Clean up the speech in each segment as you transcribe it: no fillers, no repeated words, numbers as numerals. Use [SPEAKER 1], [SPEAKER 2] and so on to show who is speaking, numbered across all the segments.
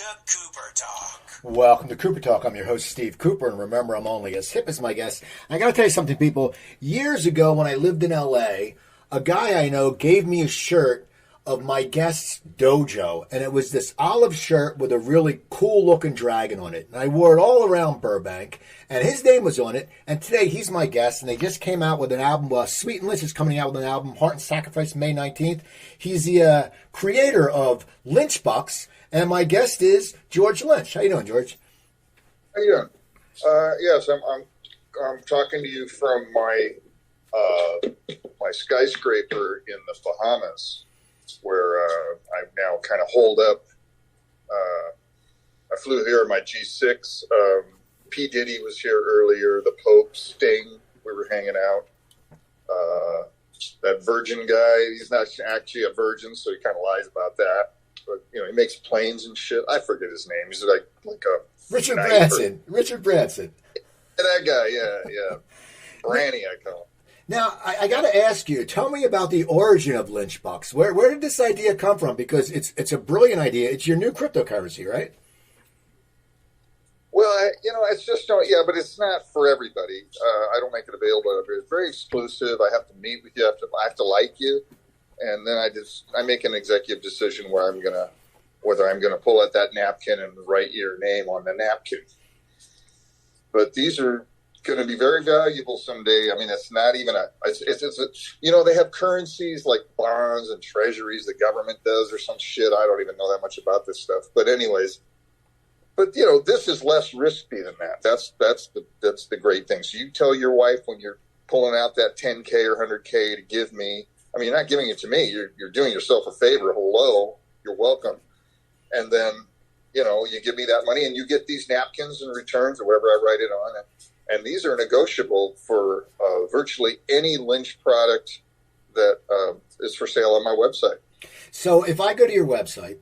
[SPEAKER 1] to Cooper Talk.
[SPEAKER 2] Welcome to Cooper Talk. I'm your host, Steve Cooper, and remember, I'm only as hip as my guests. I got to tell you something, people. Years ago, when I lived in L.A., a guy I know gave me a shirt of my guest's dojo, and it was this olive shirt with a really cool-looking dragon on it. And I wore it all around Burbank, and his name was on it, and today he's my guest, and they just came out with an album. Sweet and Lynch is coming out with an album, Heart and Sacrifice, May 19th. He's the creator of Lynchbox, and my guest is George Lynch. How you doing, George?
[SPEAKER 3] How you doing? Yes, I'm talking to you from my my skyscraper in the Bahamas, where I'm now kind of holed up. I flew here in my G6. P. Diddy was here earlier. The Pope, Sting, we were hanging out. That virgin guy, he's not actually a virgin, so he kind of lies about that. But, you know, he makes planes and shit. I forget his name. He's like a...
[SPEAKER 2] Richard Branson. Richard Branson.
[SPEAKER 3] That guy, yeah. Branny, I call him.
[SPEAKER 2] Now, I got to ask you, tell me about the origin of Lynchbox. Where did this idea come from? Because it's a brilliant idea. It's your new cryptocurrency, right?
[SPEAKER 3] Well, it's just, but it's not for everybody. I don't make it available. It's very exclusive. I have to meet with you. I have to like you. And then I make an executive decision whether I'm gonna pull out that napkin and write your name on the napkin. But these are going to be very valuable someday. I mean, it's not even they have currencies like bonds and treasuries the government does or some shit. I don't even know that much about this stuff. But anyways, this is less risky than that. That's the great thing. So you tell your wife when you're pulling out that 10K or 100K to give me. I mean, you're not giving it to me. You're doing yourself a favor. Hello, you're welcome. And then, you give me that money and you get these napkins and returns or whatever I write it on. And these are negotiable for virtually any Lynch product that is for sale on my website.
[SPEAKER 2] So if I go to your website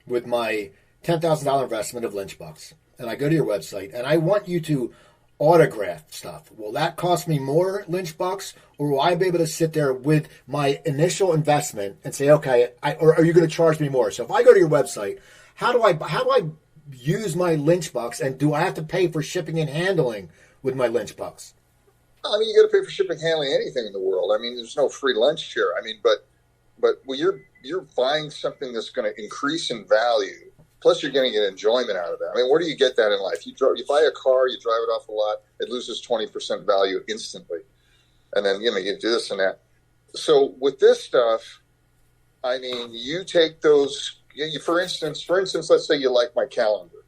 [SPEAKER 2] with my $10,000 investment of Lynchbox, and I go to your website and I want you to autograph stuff, will that cost me more, Lynchbox, or will I be able to sit there with my initial investment and say, okay, or are you going to charge me more? So if I go to your website, how do I use my Lynchbox, and do I have to pay for shipping and handling with my Lynchbox?
[SPEAKER 3] I mean, you got to pay for shipping, handling, anything in the world. I mean, there's no free lunch here. I mean, but when you're buying something that's going to increase in value. Plus, you're getting an enjoyment out of that. I mean, where do you get that in life? You buy a car, you drive it off the lot, it loses 20% value instantly. And then, you do this and that. So with this stuff, I mean, you take those, for instance, let's say you like my calendar.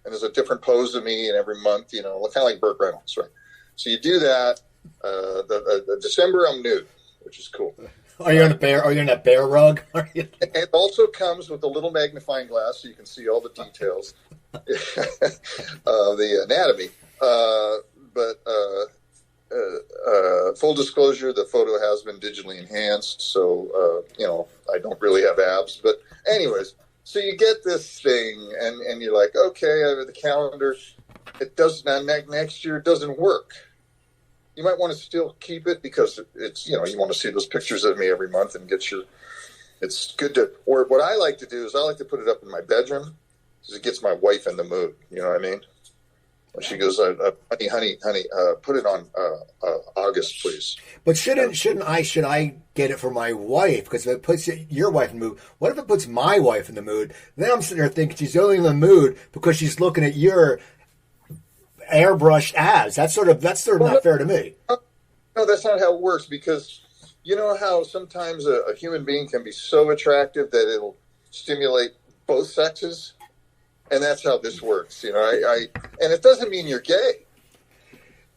[SPEAKER 3] And there's a different pose of me in every month, kind of like Burt Reynolds, right? So you do that. The December, I'm nude, which is cool.
[SPEAKER 2] Are you in a bear? Are you in a bear rug?
[SPEAKER 3] It also comes with a little magnifying glass, so you can see all the details, the anatomy. Full disclosure: the photo has been digitally enhanced, so I don't really have abs. But anyways, so you get this thing, and you're like, okay, I have the calendar. It does not next year. It doesn't work. You might want to still keep it because it's, you want to see those pictures of me every month and it's good to, or what I like to do is I like to put it up in my bedroom because it gets my wife in the mood. You know what I mean? When she goes, honey, put it on August, please.
[SPEAKER 2] But should I get it for my wife? Because if it puts your wife in the mood, what if it puts my wife in the mood? Then I'm sitting there thinking she's only in the mood because she's looking at your airbrushed abs. That's sort of not fair to me.
[SPEAKER 3] No, that's not how it works, because you know how sometimes a human being can be so attractive that it'll stimulate both sexes, and that's how this works. And it doesn't mean you're gay.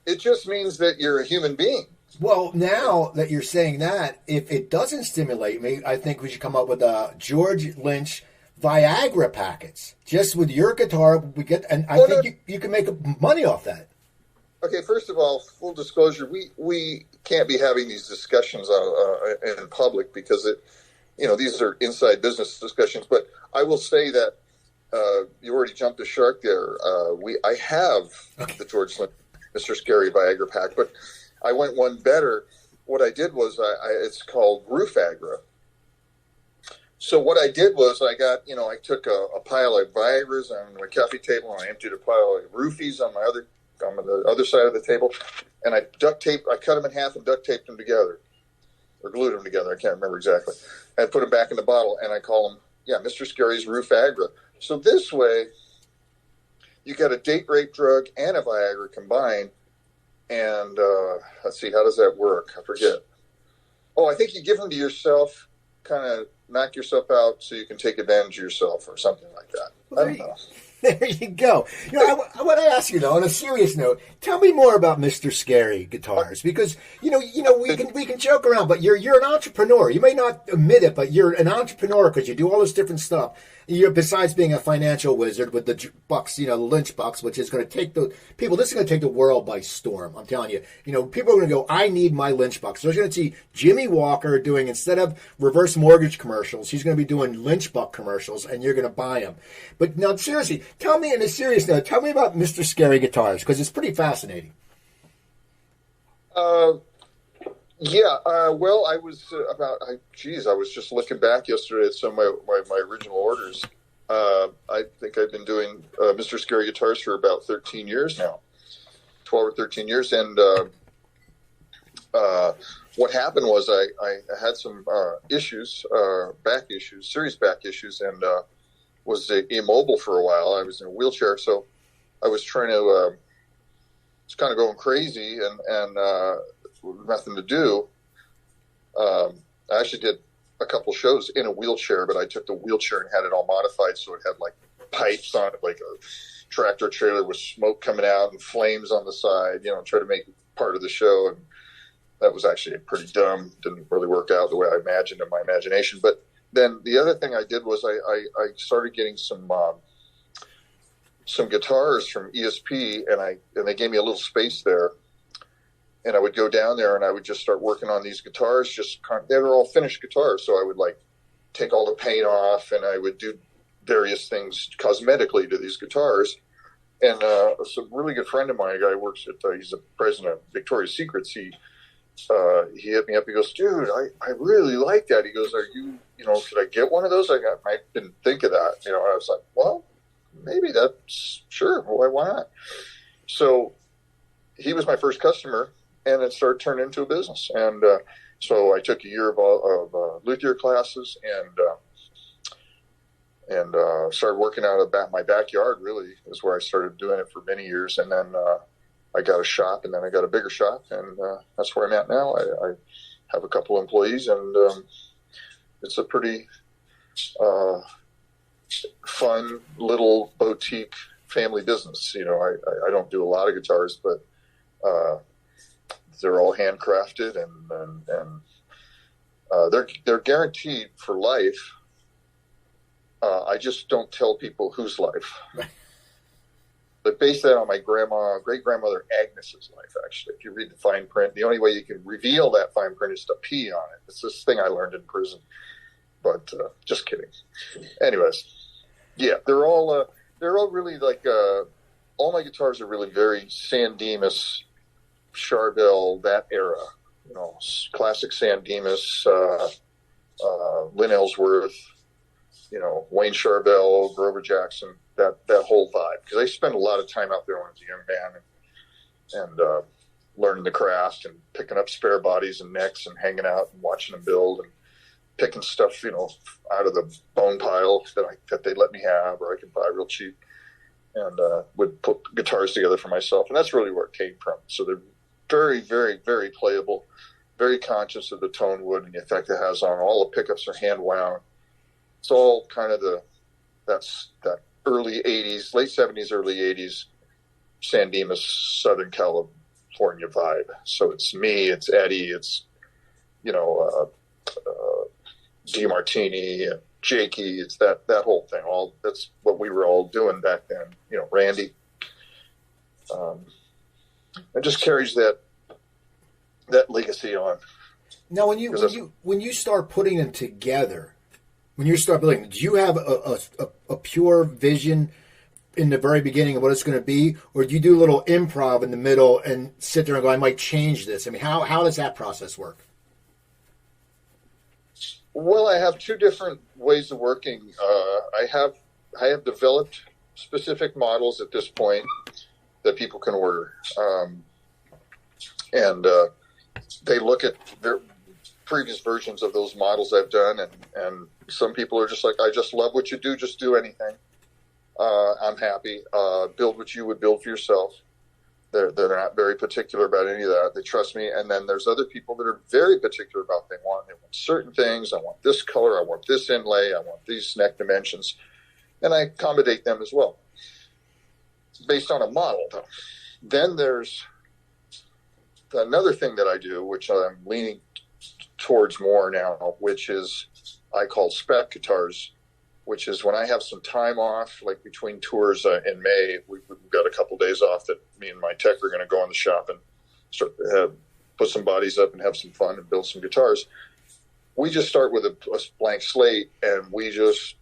[SPEAKER 3] It just means that you're a human being.
[SPEAKER 2] Well, now that you're saying that, if it doesn't stimulate me, I think we should come up with a George Lynch Viagra packets. Just with your guitar, I think you can make money off that.
[SPEAKER 3] Okay, first of all, full disclosure, we can't be having these discussions in public because these are inside business discussions. But I will say that you already jumped the shark there. I have the George Lynch Mr. Scary Viagra pack, but I went one better. What I did was it's called Roofagra. So what I did was I got, I took a pile of Viagras on my coffee table, and I emptied a pile of roofies on the other side of the table, and I cut them in half and duct taped them together, or glued them together. I can't remember exactly. I put them back in the bottle, and I call them, Mr. Scary's Roof Agra. So this way, you got a date rape drug and a Viagra combined, and let's see, how does that work? I forget. Oh, I think you give them to yourself, kind of knock yourself out so you can take advantage of yourself or something like that. I don't know.
[SPEAKER 2] There you go. I want to ask you though, on a serious note, tell me more about Mr. Scary Guitars, because we can joke around, but you're an entrepreneur. You may not admit it, but you're an entrepreneur because you do all this different stuff. Besides being a financial wizard with the bucks, the Lynchbox, which is going to take the people. This is going to take the world by storm. I'm telling you. People are going to go, I need my Lynchbox. So you're going to see Jimmy Walker doing, instead of reverse mortgage commercials, he's going to be doing Lynchbox commercials, and you're going to buy them. But now, seriously, tell me, in a serious note, tell me about Mr. Scary Guitars, because it's pretty fascinating.
[SPEAKER 3] Well, I was I was just looking back yesterday at some of my original orders. I think I've been doing Mr. Scary Guitars for about 13 years now, 12 or 13 years. And what happened was I had some issues, serious back issues, and was immobile for a while. I was in a wheelchair, so I was trying to, it's kind of going crazy, and nothing to do. I actually did a couple shows in a wheelchair, but I took the wheelchair and had it all modified so it had like pipes on it, like a tractor trailer with smoke coming out and flames on the side, try to make it part of the show. And that was actually pretty dumb. Didn't really work out the way I imagined in my imagination. But then the other thing I did was I started getting some guitars from ESP, and they gave me a little space there. And I would go down there and I would just start working on these guitars. They were all finished guitars. So I would like take all the paint off, and I would do various things cosmetically to these guitars. And it's a really good friend of mine, a guy who works he's the president of Victoria's Secrets. He hit me up. He goes, dude, I really like that. He goes, could I get one of those? I didn't think of that. I was like, well, maybe that's sure. Why not? So he was my first customer, and it started turning into a business. And so I took a year of luthier classes and started working out of my backyard. Really is where I started doing it for many years. And then I got a shop, and then I got a bigger shop, and that's where I'm at now. I have a couple employees, and it's a pretty fun little boutique family business. I don't do a lot of guitars, but they're all handcrafted, and they're guaranteed for life. I just don't tell people whose life. But based that on my great grandmother Agnes's life, actually. If you read the fine print, the only way you can reveal that fine print is to pee on it. It's this thing I learned in prison. But just kidding. Anyways, yeah, they're all really like all my guitars are really very San Dimas, Charbel, that era. Classic San Dimas, Lynn Ellsworth, Wayne Charbel, Grover Jackson. That whole vibe, because I spent a lot of time out there when I was a young man, and learning the craft and picking up spare bodies and necks and hanging out and watching them build and picking stuff, out of the bone pile that they let me have, or I could buy real cheap, and would put guitars together for myself. And that's really where it came from. So they're very, very, very playable, very conscious of the tone wood and the effect it has on. All the pickups are hand wound. It's all kind of that early 80s, late 70s, early 80s, San Dimas, Southern California vibe. So it's me, it's Eddie, it's, DiMartini, and Jakey, it's that whole thing. That's what we were all doing back then. Randy. It just carries that legacy on.
[SPEAKER 2] Now, when you start putting them together, when you start building, do you have a pure vision in the very beginning of what it's going to be, or do you do a little improv in the middle and sit there and go, I might change this? I mean, how does that process work?
[SPEAKER 3] Well, I have two different ways of working. I have developed specific models at this point that people can order, and they look at their previous versions of those models I've done, and some people are just like, I just love what you do. Just do anything. I'm happy. Build what you would build for yourself. They're not very particular about any of that. They trust me. And then there's other people that are very particular about they want certain things. I want this color. I want this inlay. I want these neck dimensions. And I accommodate them as well. Based on a model, though. Then there's another thing that I do, which I'm leaning towards more now, which is I call spec guitars, which is when I have some time off, like between tours in May, we've got a couple days off that me and my tech are going to go in the shop and start put some bodies up and have some fun and build some guitars. We just start with a blank slate and we just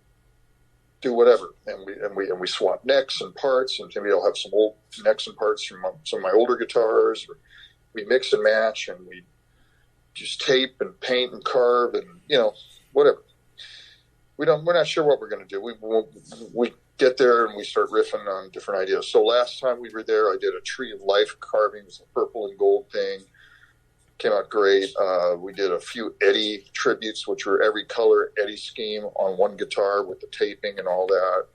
[SPEAKER 3] do whatever, and we swap necks and parts, and maybe I'll have some old necks and parts from some of my older guitars. Or we mix and match, and we just tape and paint and carve, and whatever. We're not sure what we're going to do. We get there and we start riffing on different ideas. So last time we were there, I did a Tree of Life carving. It was a purple and gold thing. Came out great. We did a few Eddie tributes, which were every color Eddie scheme on one guitar with the taping and all that.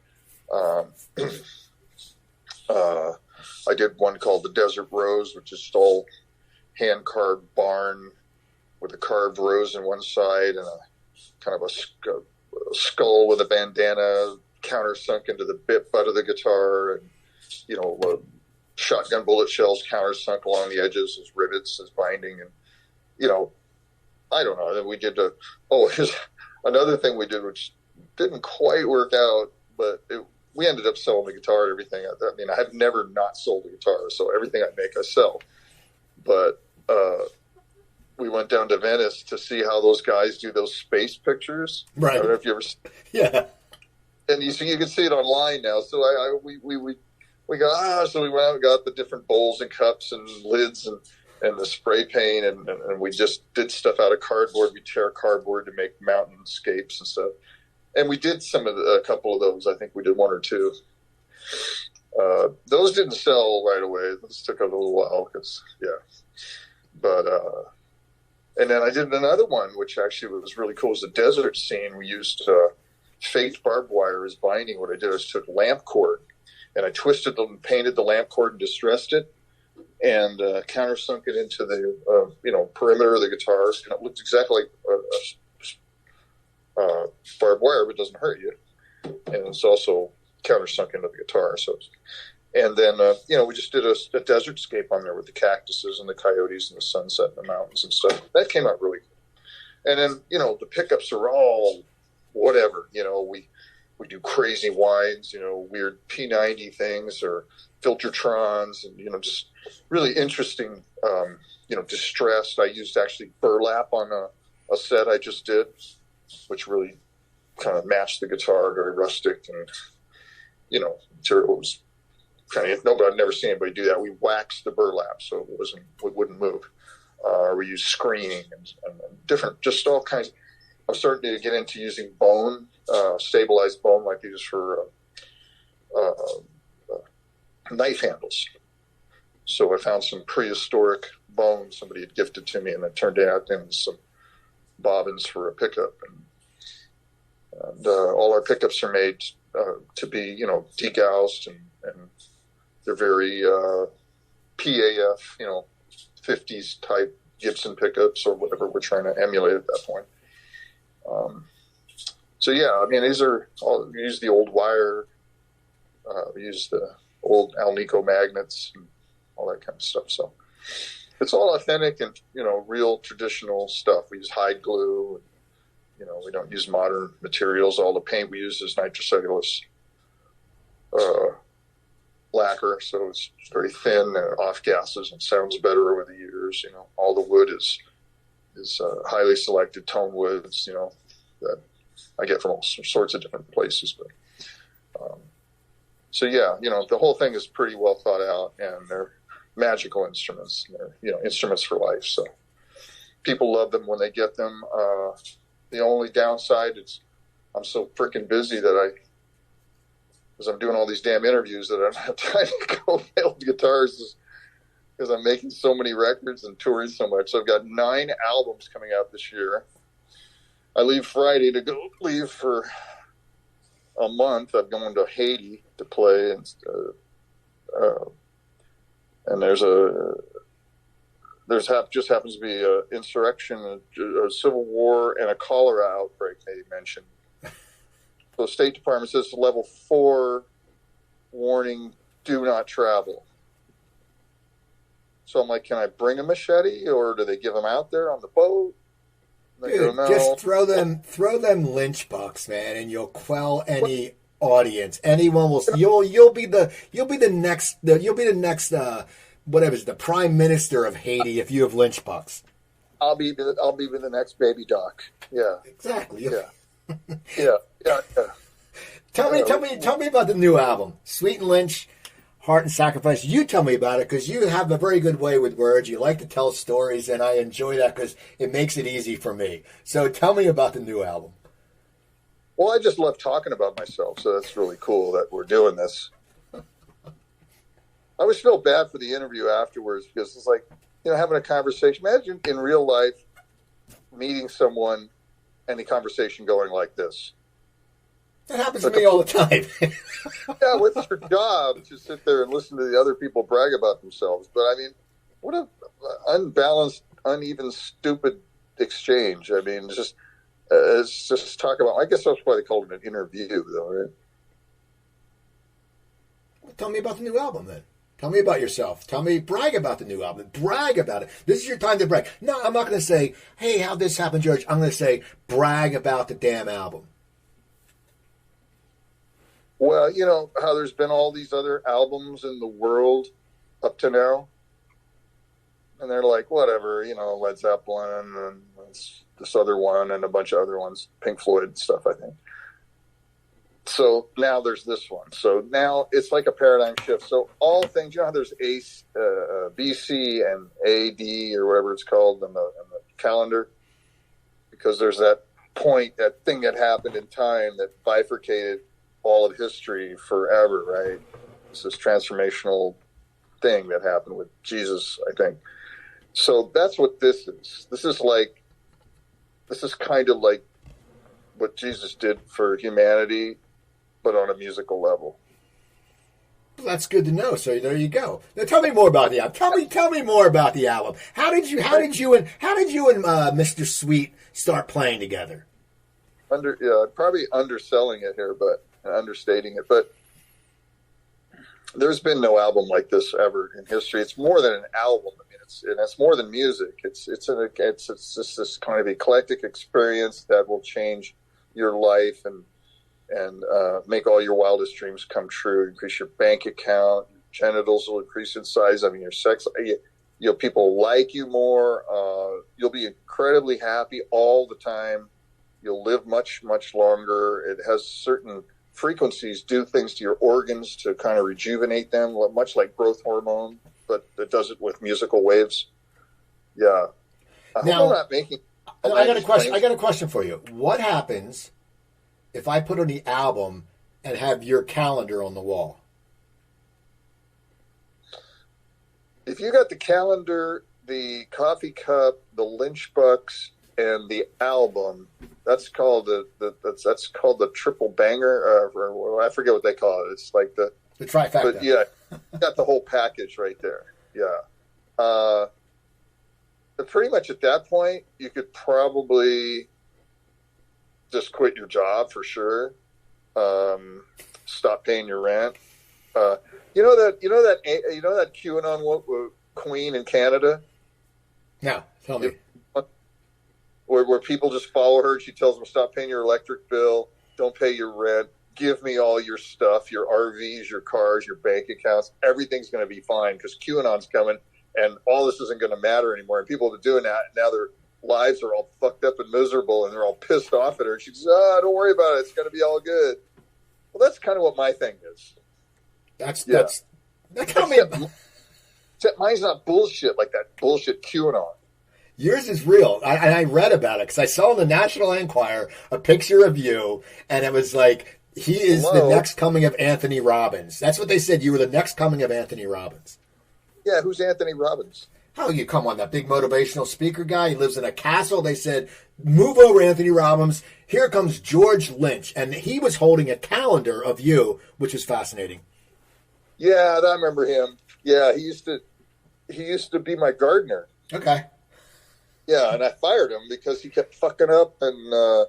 [SPEAKER 3] I did one called the Desert Rose, which is all hand-carved barn with a carved rose on one side and a kind of a skull with a bandana countersunk into the butt of the guitar, and shotgun bullet shells countersunk along the edges as rivets, as binding, and I don't know. Then we did here's another thing we did, which didn't quite work out, but we ended up selling the guitar and everything. I mean, I have never not sold a guitar, so everything I make I sell. But we went down to Venice to see how those guys do those space pictures.
[SPEAKER 2] Right.
[SPEAKER 3] I don't know if you ever.
[SPEAKER 2] Yeah.
[SPEAKER 3] And you can see it online now. So we got so we went out and got the different bowls and cups and lids and the spray paint and we just did stuff out of cardboard. We tear cardboard to make mountainscapes and stuff. And we did a couple of those. I think we did one or two. Those didn't sell right away. Those took a little while but and then I did another one, which actually was really cool. It was the desert scene. We used faked barbed wire as binding. What I did was took lamp cord and I twisted and painted the lamp cord and distressed it and countersunk it into the perimeter of the guitar. And it looked exactly like barbed wire, but it doesn't hurt you. And it's also countersunk into the guitar. And then, we just did a desert scape on there with the cactuses and the coyotes and the sunset and the mountains and stuff. That came out really cool. And then, the pickups are all whatever. We do crazy wides, weird P90 things or Filtertrons and, just really interesting, distressed. I used actually burlap on a set I just did, which really kind of matched the guitar, very rustic and, material was kind of, I've never seen anybody do that. We waxed the burlap so it wouldn't move. We used screening and different, just all kinds. I'm starting to get into using bone, stabilized bone like these for knife handles. So I found some prehistoric bone somebody had gifted to me, and it turned out into some bobbins for a pickup. And all our pickups are made to be, degaussed, and they're very PAF, 50s type Gibson pickups or whatever we're trying to emulate at that point. These are all, we use the old wire, we use the old Alnico magnets and all that kind of stuff. So it's all authentic and, real traditional stuff. We use hide glue, and, we don't use modern materials. All the paint we use is nitrocellulose lacquer, so it's very thin and off gases and sounds better over the years. All the wood is highly selected tone woods, that I get from all sorts of different places. But the whole thing is pretty well thought out, and they're magical instruments. And they're instruments for life. So people love them when they get them. The only downside is I'm so freaking busy because I'm doing all these damn interviews that I don't have time to go build guitars because I'm making so many records and touring so much. So I've got 9 albums coming out this year. I leave Friday to leave for a month. I'm going to Haiti to play, and just happens to be an insurrection, a civil war, and a cholera outbreak they mentioned. So the State Department says level 4 warning, do not travel. So I'm like, can I bring a machete, or do they give them out there on the boat?
[SPEAKER 2] Dude,
[SPEAKER 3] no.
[SPEAKER 2] Just throw them Lynchbox, man, and you'll quell any audience. Anyone will. You'll be the next whatever is the prime minister of Haiti if you have Lynchbox.
[SPEAKER 3] I'll be the next baby doc. Yeah,
[SPEAKER 2] exactly.
[SPEAKER 3] Yeah. Tell
[SPEAKER 2] me about the new album, Sweet and Lynch, Heart and Sacrifice. You tell me about it, because you have a very good way with words. You like to tell stories, and I enjoy that because it makes it easy for me. So tell me about the new album.
[SPEAKER 3] Well, I just love talking about myself, so that's really cool that we're doing this. I always feel bad for the interview afterwards, because it's like, having a conversation. Imagine in real life meeting someone and the conversation going like this.
[SPEAKER 2] That happens to me all the time.
[SPEAKER 3] Yeah, it's your job to sit there and listen to the other people brag about themselves. But I mean, what a unbalanced, uneven, stupid exchange. I mean, it's just talk about. I guess that's why they called it an interview, though, right?
[SPEAKER 2] Well, tell me about the new album, then. Tell me about yourself. Brag about the new album. Brag about it. This is your time to brag. No, I'm not going to say, hey, how'd this happen, George? I'm going to say, brag about the damn album.
[SPEAKER 3] Well, how there's been all these other albums in the world up to now. And they're like, whatever, Led Zeppelin and this other one and a bunch of other ones, Pink Floyd stuff, I think. So now there's this one. So now it's like a paradigm shift. So all things, how there's BC and AD or whatever it's called in the calendar, because there's that point, that thing that happened in time that bifurcated all of history forever, right? It's this transformational thing that happened with Jesus, I think. So that's what this is. This is kind of like what Jesus did for humanity, but on a musical level.
[SPEAKER 2] That's good to know. So there you go. Now tell me more about the album. Tell me more about the album. How did you and Mr. Sweet start playing together?
[SPEAKER 3] Probably underselling it here, but understating it. But there's been no album like this ever in history. It's more than an album. I mean, it's more than music. It's just this kind of eclectic experience that will change your life and make all your wildest dreams come true. Increase your bank account, your genitals will increase in size. I mean, your sex. People like you more. You'll be incredibly happy all the time. You'll live much, much longer. It has certain frequencies do things to your organs to kind of rejuvenate them, much like growth hormone, but it does it with musical waves. Yeah.
[SPEAKER 2] Now,
[SPEAKER 3] I'm not making.
[SPEAKER 2] I got a question. I got a question for you. What happens if I put on the album and have your calendar on the wall?
[SPEAKER 3] If you got the calendar, the coffee cup, the Lynchbox, and the album, that's called the triple banger. I forget what they call it. It's like the
[SPEAKER 2] trifecta.
[SPEAKER 3] But yeah, you got the whole package right there. Yeah. But pretty much at that point, you could probably just quit your job for sure. Stop paying your rent. You know that QAnon queen in Canada?
[SPEAKER 2] No, tell me.
[SPEAKER 3] Where people just follow her. She tells them, stop paying your electric bill. Don't pay your rent. Give me all your stuff, your RVs, your cars, your bank accounts. Everything's going to be fine because QAnon's coming and all this isn't going to matter anymore. And people are doing that. Now their lives are all fucked up and miserable and they're all pissed off at her. And she says, don't worry about it. It's going to be all good. Well, that's kind of what my thing is.
[SPEAKER 2] Except
[SPEAKER 3] mine's not bullshit like that bullshit QAnon.
[SPEAKER 2] Yours is real. I read about it because I saw in the National Enquirer a picture of you, and it was like, he is the next coming of Anthony Robbins. That's what they said. You were the next coming of Anthony Robbins.
[SPEAKER 3] Yeah, who's Anthony Robbins?
[SPEAKER 2] How you come on, that big motivational speaker guy? He lives in a castle. They said, move over, Anthony Robbins. Here comes George Lynch. And he was holding a calendar of you, which was fascinating.
[SPEAKER 3] Yeah, I remember him. Yeah, he used to be my gardener.
[SPEAKER 2] Okay.
[SPEAKER 3] Yeah, and I fired him because he kept fucking up and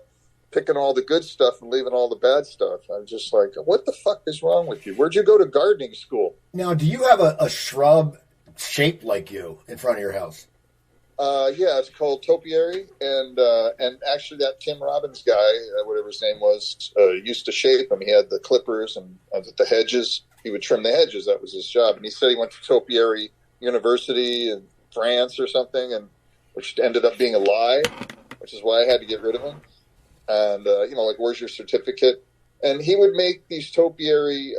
[SPEAKER 3] picking all the good stuff and leaving all the bad stuff. I'm just like, what the fuck is wrong with you? Where'd you go to gardening school?
[SPEAKER 2] Now, do you have a shrub shaped like you in front of your house?
[SPEAKER 3] Yeah, it's called topiary, and actually that Tim Robbins guy, whatever his name was, used to shape them. He had the clippers and the hedges. He would trim the hedges. That was his job. And he said he went to Topiary University in France or something, and which ended up being a lie, which is why I had to get rid of him. And like, where's your certificate? And he would make these topiary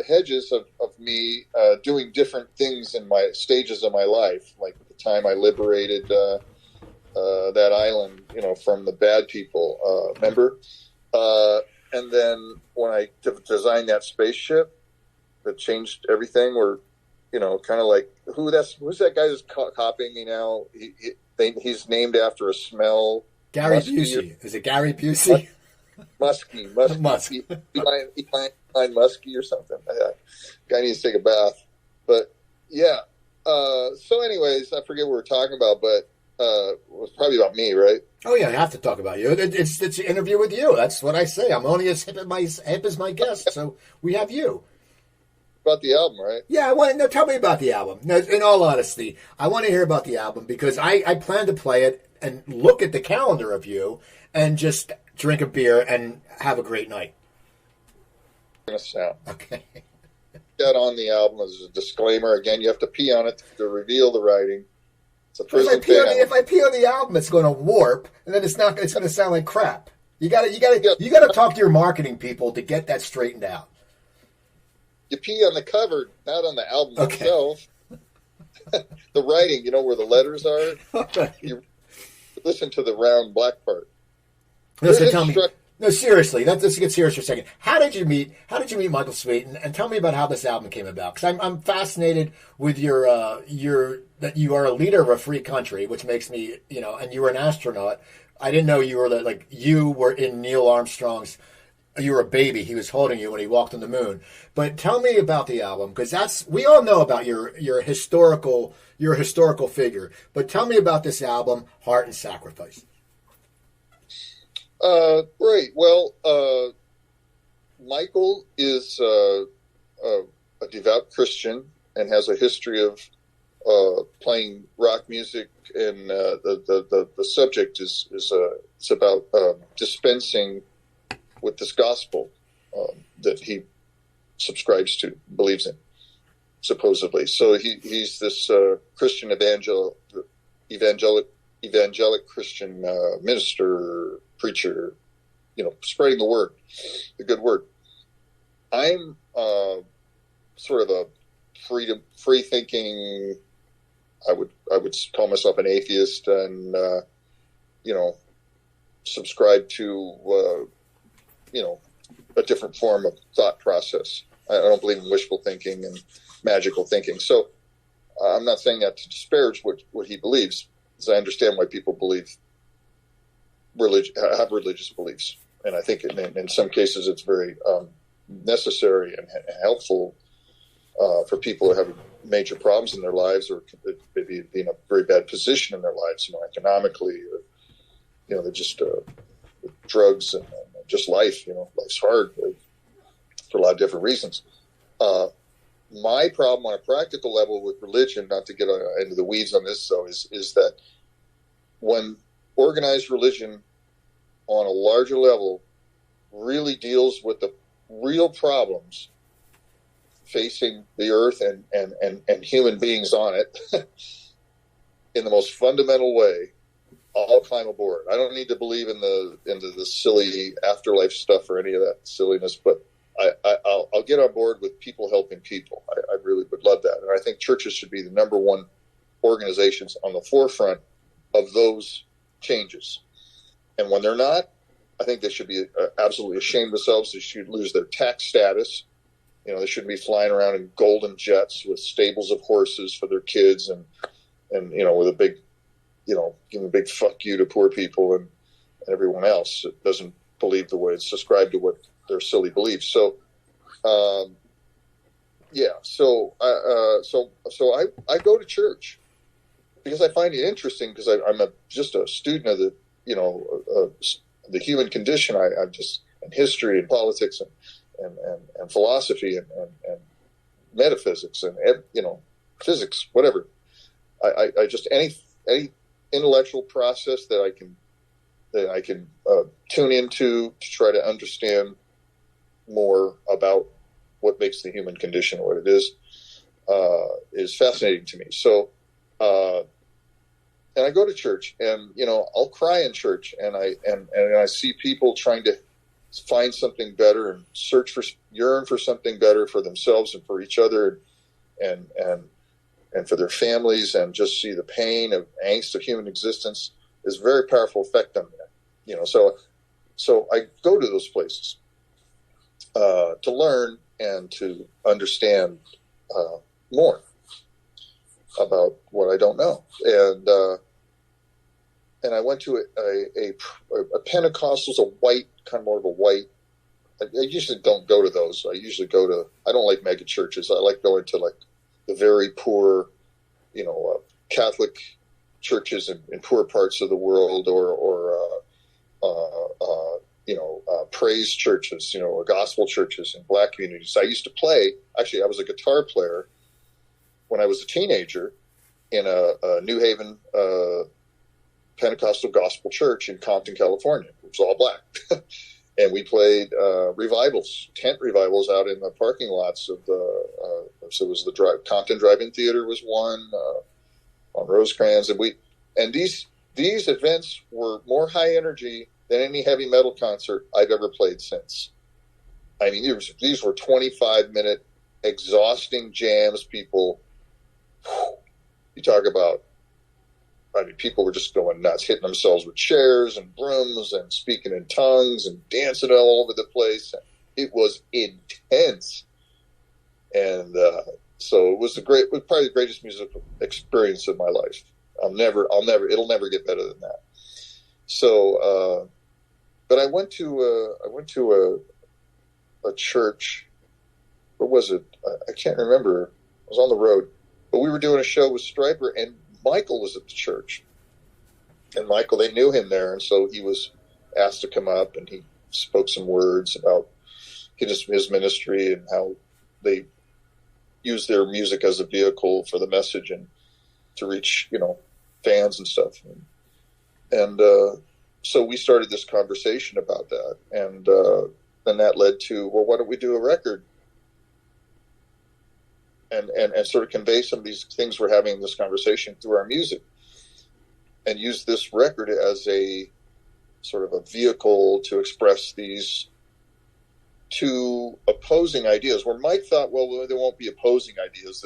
[SPEAKER 3] hedges of me doing different things in my stages of my life, like at the time I liberated that island, from the bad people. Remember? And then when I designed that spaceship that changed everything, where kind of like who's that guy that's copying me now? He's named after a smell.
[SPEAKER 2] Gary Busey. Is it Gary Busey?
[SPEAKER 3] Muskie. Behind Muskie or something. Guy needs to take a bath. But yeah. So anyways, I forget what we're talking about, but it was probably about me, right?
[SPEAKER 2] Oh yeah, I have to talk about you. It's an interview with you. That's what I say. I'm only as hip as my guest, so we have you.
[SPEAKER 3] About the album, right?
[SPEAKER 2] Yeah, tell me about the album. No, in all honesty, I want to hear about the album because I plan to play it and look at the calendar of you and just drink a beer and have a great night. Okay.
[SPEAKER 3] That on the album as a disclaimer. Again, you have to pee on it to reveal the writing. It's a prison thing.
[SPEAKER 2] If I pee on the album, it's going to warp, and then it's going to sound like crap. You got to talk to your marketing people to get that straightened out.
[SPEAKER 3] You pee on the cover, not on the album itself. The writing, where the letters are.
[SPEAKER 2] Okay.
[SPEAKER 3] You listen to the round black part.
[SPEAKER 2] No, so tell me. No, seriously. Let's get serious for a second. How did you meet Michael Sweet? And tell me about how this album came about. Because I'm fascinated with that you are a leader of a free country, which makes me, and you were an astronaut. I didn't know you were in Neil Armstrong's. You were a baby. He was holding you when he walked on the moon. But tell me about the album, because we all know about your historical figure. But tell me about this album, Heart and Sacrifice.
[SPEAKER 3] Great. Well, Michael is a devout Christian and has a history of playing rock music, and the subject is it's about dispensing with this gospel that he subscribes to, believes in, supposedly. So he's this Christian evangelic Christian minister, preacher, spreading the word, the good word. I'm sort of a free thinking. I would call myself an atheist, and subscribe to a different form of thought process. I don't believe in wishful thinking and magical thinking. So I'm not saying that to disparage what he believes, because I understand why people have religious beliefs. And I think in some cases it's very necessary and helpful for people who have major problems in their lives, or maybe be in a very bad position in their lives, economically, or they're just drugs and just life. Life's hard for a lot of different reasons. My problem on a practical level with religion, not to get into the weeds on this, though, is that when organized religion on a larger level really deals with the real problems facing the earth and human beings on it in the most fundamental way, I'll climb aboard. I don't need to believe in the silly afterlife stuff or any of that silliness, but I'll get on board with people helping people. I really would love that. And I think churches should be the number one organizations on the forefront of those changes. And when they're not, I think they should be absolutely ashamed of themselves. They should lose their tax status. You know, they shouldn't be flying around in golden jets with stables of horses for their kids and you know, with a big, you know, giving a big fuck you to poor people and everyone else that doesn't believe the way it's subscribed to what their silly beliefs. So, so I go to church because I find it interesting because I'm just a student of the, you know, the human condition. I'm just in history and politics and philosophy and metaphysics and, you know, physics, whatever. I just any intellectual process that I can tune into to try to understand more about what makes the human condition what it is fascinating to me. So, and I go to church, and you know, I'll cry in church, and I see people trying to find something better and yearn for something better for themselves and for each other, and for their families, and just see the pain of angst of human existence is a very powerful effect on that. You know, so I go to those places to learn and to understand more about what I don't know. And I went to a Pentecostal's, kind of more of a white. I usually don't go to those. I don't like mega churches. I like going to like the very poor, you know, Catholic churches in poor parts of the world, or praise churches, you know, or gospel churches in black communities. I used to play. Actually, I was a guitar player when I was a teenager in a New Haven Pentecostal gospel church in Compton, California. It was all black. And we played tent revivals out in the parking lots of so it was the Compton Drive-In Theater was one, on Rosecrans. And these events were more high energy than any heavy metal concert I've ever played since. I mean, these were 25-minute exhausting jams. People, you talk about, I mean, people were just going nuts, hitting themselves with chairs and brooms and speaking in tongues and dancing all over the place. It was intense. And so it was probably the greatest musical experience of my life. It'll never get better than that. So, but I went to a church. Where was it? I can't remember. I was on the road, but we were doing a show with Stryper, and Michael was at the church. And Michael, they knew him there, and so he was asked to come up, and he spoke some words about his ministry and how they use their music as a vehicle for the message and to reach, you know, fans and stuff. And so we started this conversation about that, and then that led to, well, why don't we do a record and sort of convey some of these things we're having in this conversation through our music, and use this record as a sort of a vehicle to express these two opposing ideas, where Mike thought, well, there won't be opposing ideas.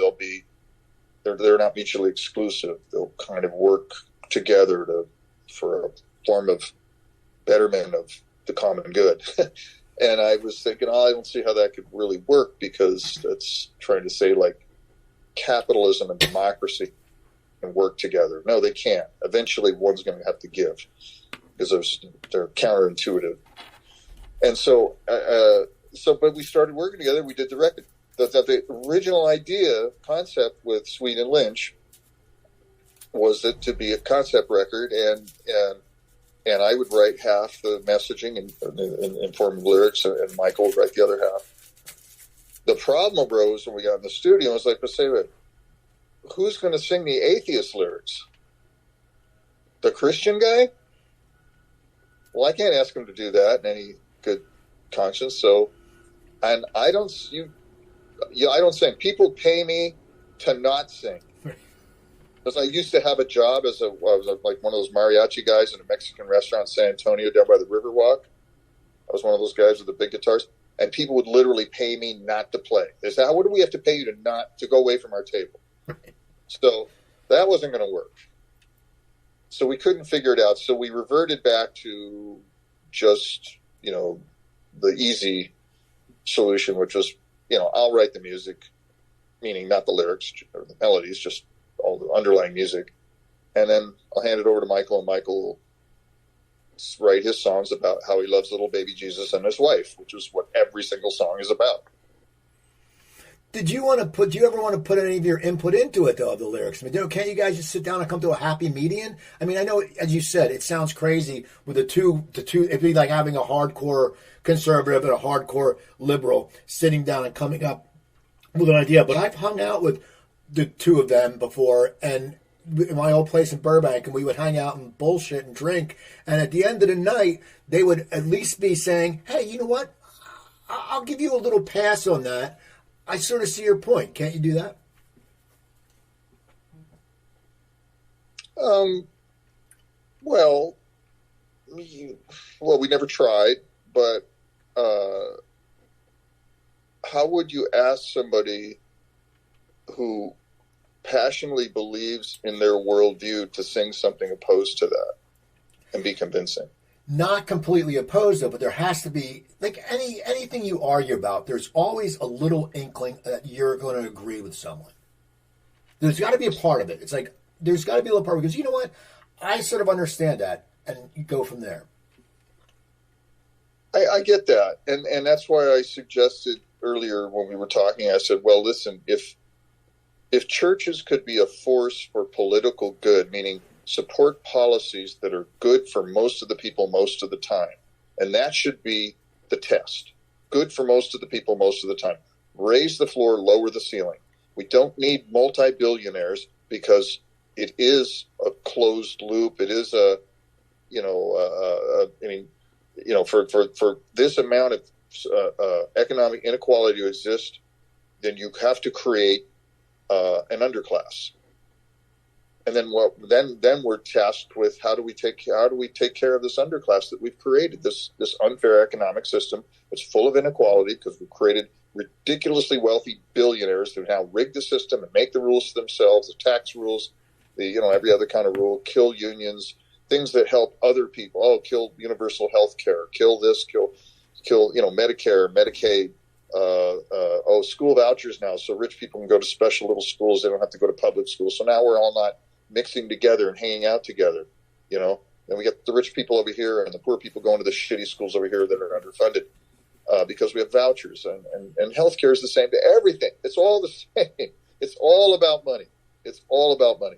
[SPEAKER 3] They're not mutually exclusive. They'll kind of work together for a form of betterment of the common good. And I was thinking, I don't see how that could really work, because that's trying to say like capitalism and democracy can work together. No, they can't. Eventually one's going to have to give, because they're counterintuitive. And so, but we started working together. We did the record. The original concept with Sweet and Lynch was it to be a concept record, and I would write half the messaging in form of lyrics, and Michael would write the other half. The problem arose when we got in the studio. I was like, let's say, who's going to sing the atheist lyrics? The Christian guy? Well, I can't ask him to do that in any good conscience. So, and I don't sing. People pay me to not sing. Because I used to have a job as like one of those mariachi guys in a Mexican restaurant in San Antonio down by the Riverwalk. I was one of those guys with the big guitars, and people would literally pay me not to play. They said, "What do we have to pay you to go away from our table?" So that wasn't going to work. So we couldn't figure it out. So we reverted back to just, the easy solution, which was, I'll write the music, meaning not the lyrics or the melodies, just all the underlying music. And then I'll hand it over to Michael, and Michael will write his songs about how he loves little baby Jesus and his wife, which is what every single song is about.
[SPEAKER 2] Do you ever want to put any of your input into it, though, of the lyrics? I mean, can't you guys just sit down and come to a happy median? I mean, I know, as you said, it sounds crazy with the two, it'd be like having a hardcore conservative and a hardcore liberal sitting down and coming up with an idea. But I've hung out with the two of them before, and in my old place in Burbank, and we would hang out and bullshit and drink. And at the end of the night, they would at least be saying, hey, you know what? I'll give you a little pass on that. I sort of see your point. Can't you do that?
[SPEAKER 3] Well, we never tried, but how would you ask somebody who passionately believes in their worldview to sing something opposed to that and be convincing?
[SPEAKER 2] Not completely opposed, though, but there has to be, like anything you argue about, there's always a little inkling that you're going to agree with someone. There's got to be a part of it. It's like, there's got to be a little part because, you know what? I sort of understand that, and you go from there.
[SPEAKER 3] I get that. And that's why I suggested earlier when we were talking, I said, well, listen, if churches could be a force for political good, meaning support policies that are good for most of the people most of the time. And that should be the test. Good for most of the people most of the time. Raise the floor, lower the ceiling. We don't need multi-billionaires because it is a closed loop. It is for this amount of economic inequality to exist, then you have to create an underclass. And then we're tasked with how do we take care of this underclass that we've created, this unfair economic system that's full of inequality because we've created ridiculously wealthy billionaires who now rig the system and make the rules for themselves, the tax rules, every other kind of rule, kill unions, things that help other people. Oh, kill universal health care, kill this, kill Medicare, Medicaid. School vouchers now, so rich people can go to special little schools. They don't have to go to public schools. So now we're all not mixing together and hanging out together, And we got the rich people over here and the poor people going to the shitty schools over here that are underfunded because we have vouchers. And healthcare is the same to everything. It's all the same. It's all about money. It's all about money.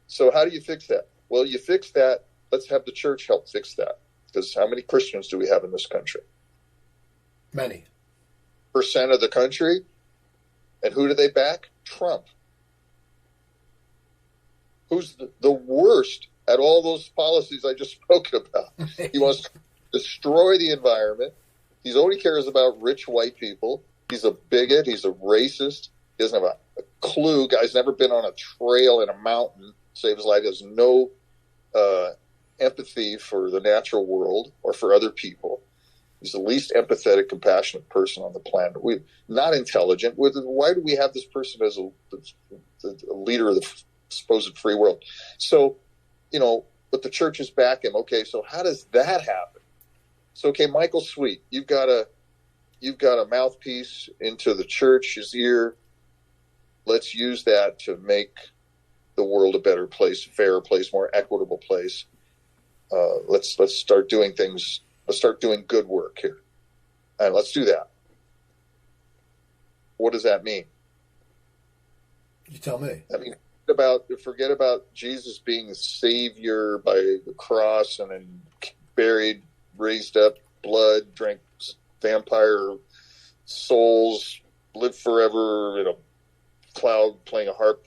[SPEAKER 3] So how do you fix that? Well, you fix that. Let's have the church help fix that. Because how many Christians do we have in this country?
[SPEAKER 2] Many.
[SPEAKER 3] Percent of the country. And who do they back? Trump. Who's the worst at all those policies I just spoke about. He wants to destroy the environment. He only cares about rich white people. He's a bigot. He's a racist. He doesn't have a clue. Guy's never been on a trail in a mountain, save his life. He has no empathy for the natural world or for other people. He's the least empathetic, compassionate person on the planet. We're not intelligent. Why do we have this person as a leader of the supposed free world? So, but the churches back him. Okay, so how does that happen? So, okay, Michael Sweet, you've got a mouthpiece into the church's ear. Let's use that to make the world a better place, a fairer place, more equitable place. Let's start doing things. Let's start doing good work here. And let's do that. What does that mean?
[SPEAKER 2] You tell me.
[SPEAKER 3] I mean, forget about Jesus being the savior by the cross and then buried, raised up, blood, drank vampire souls, lived forever in a cloud playing a harp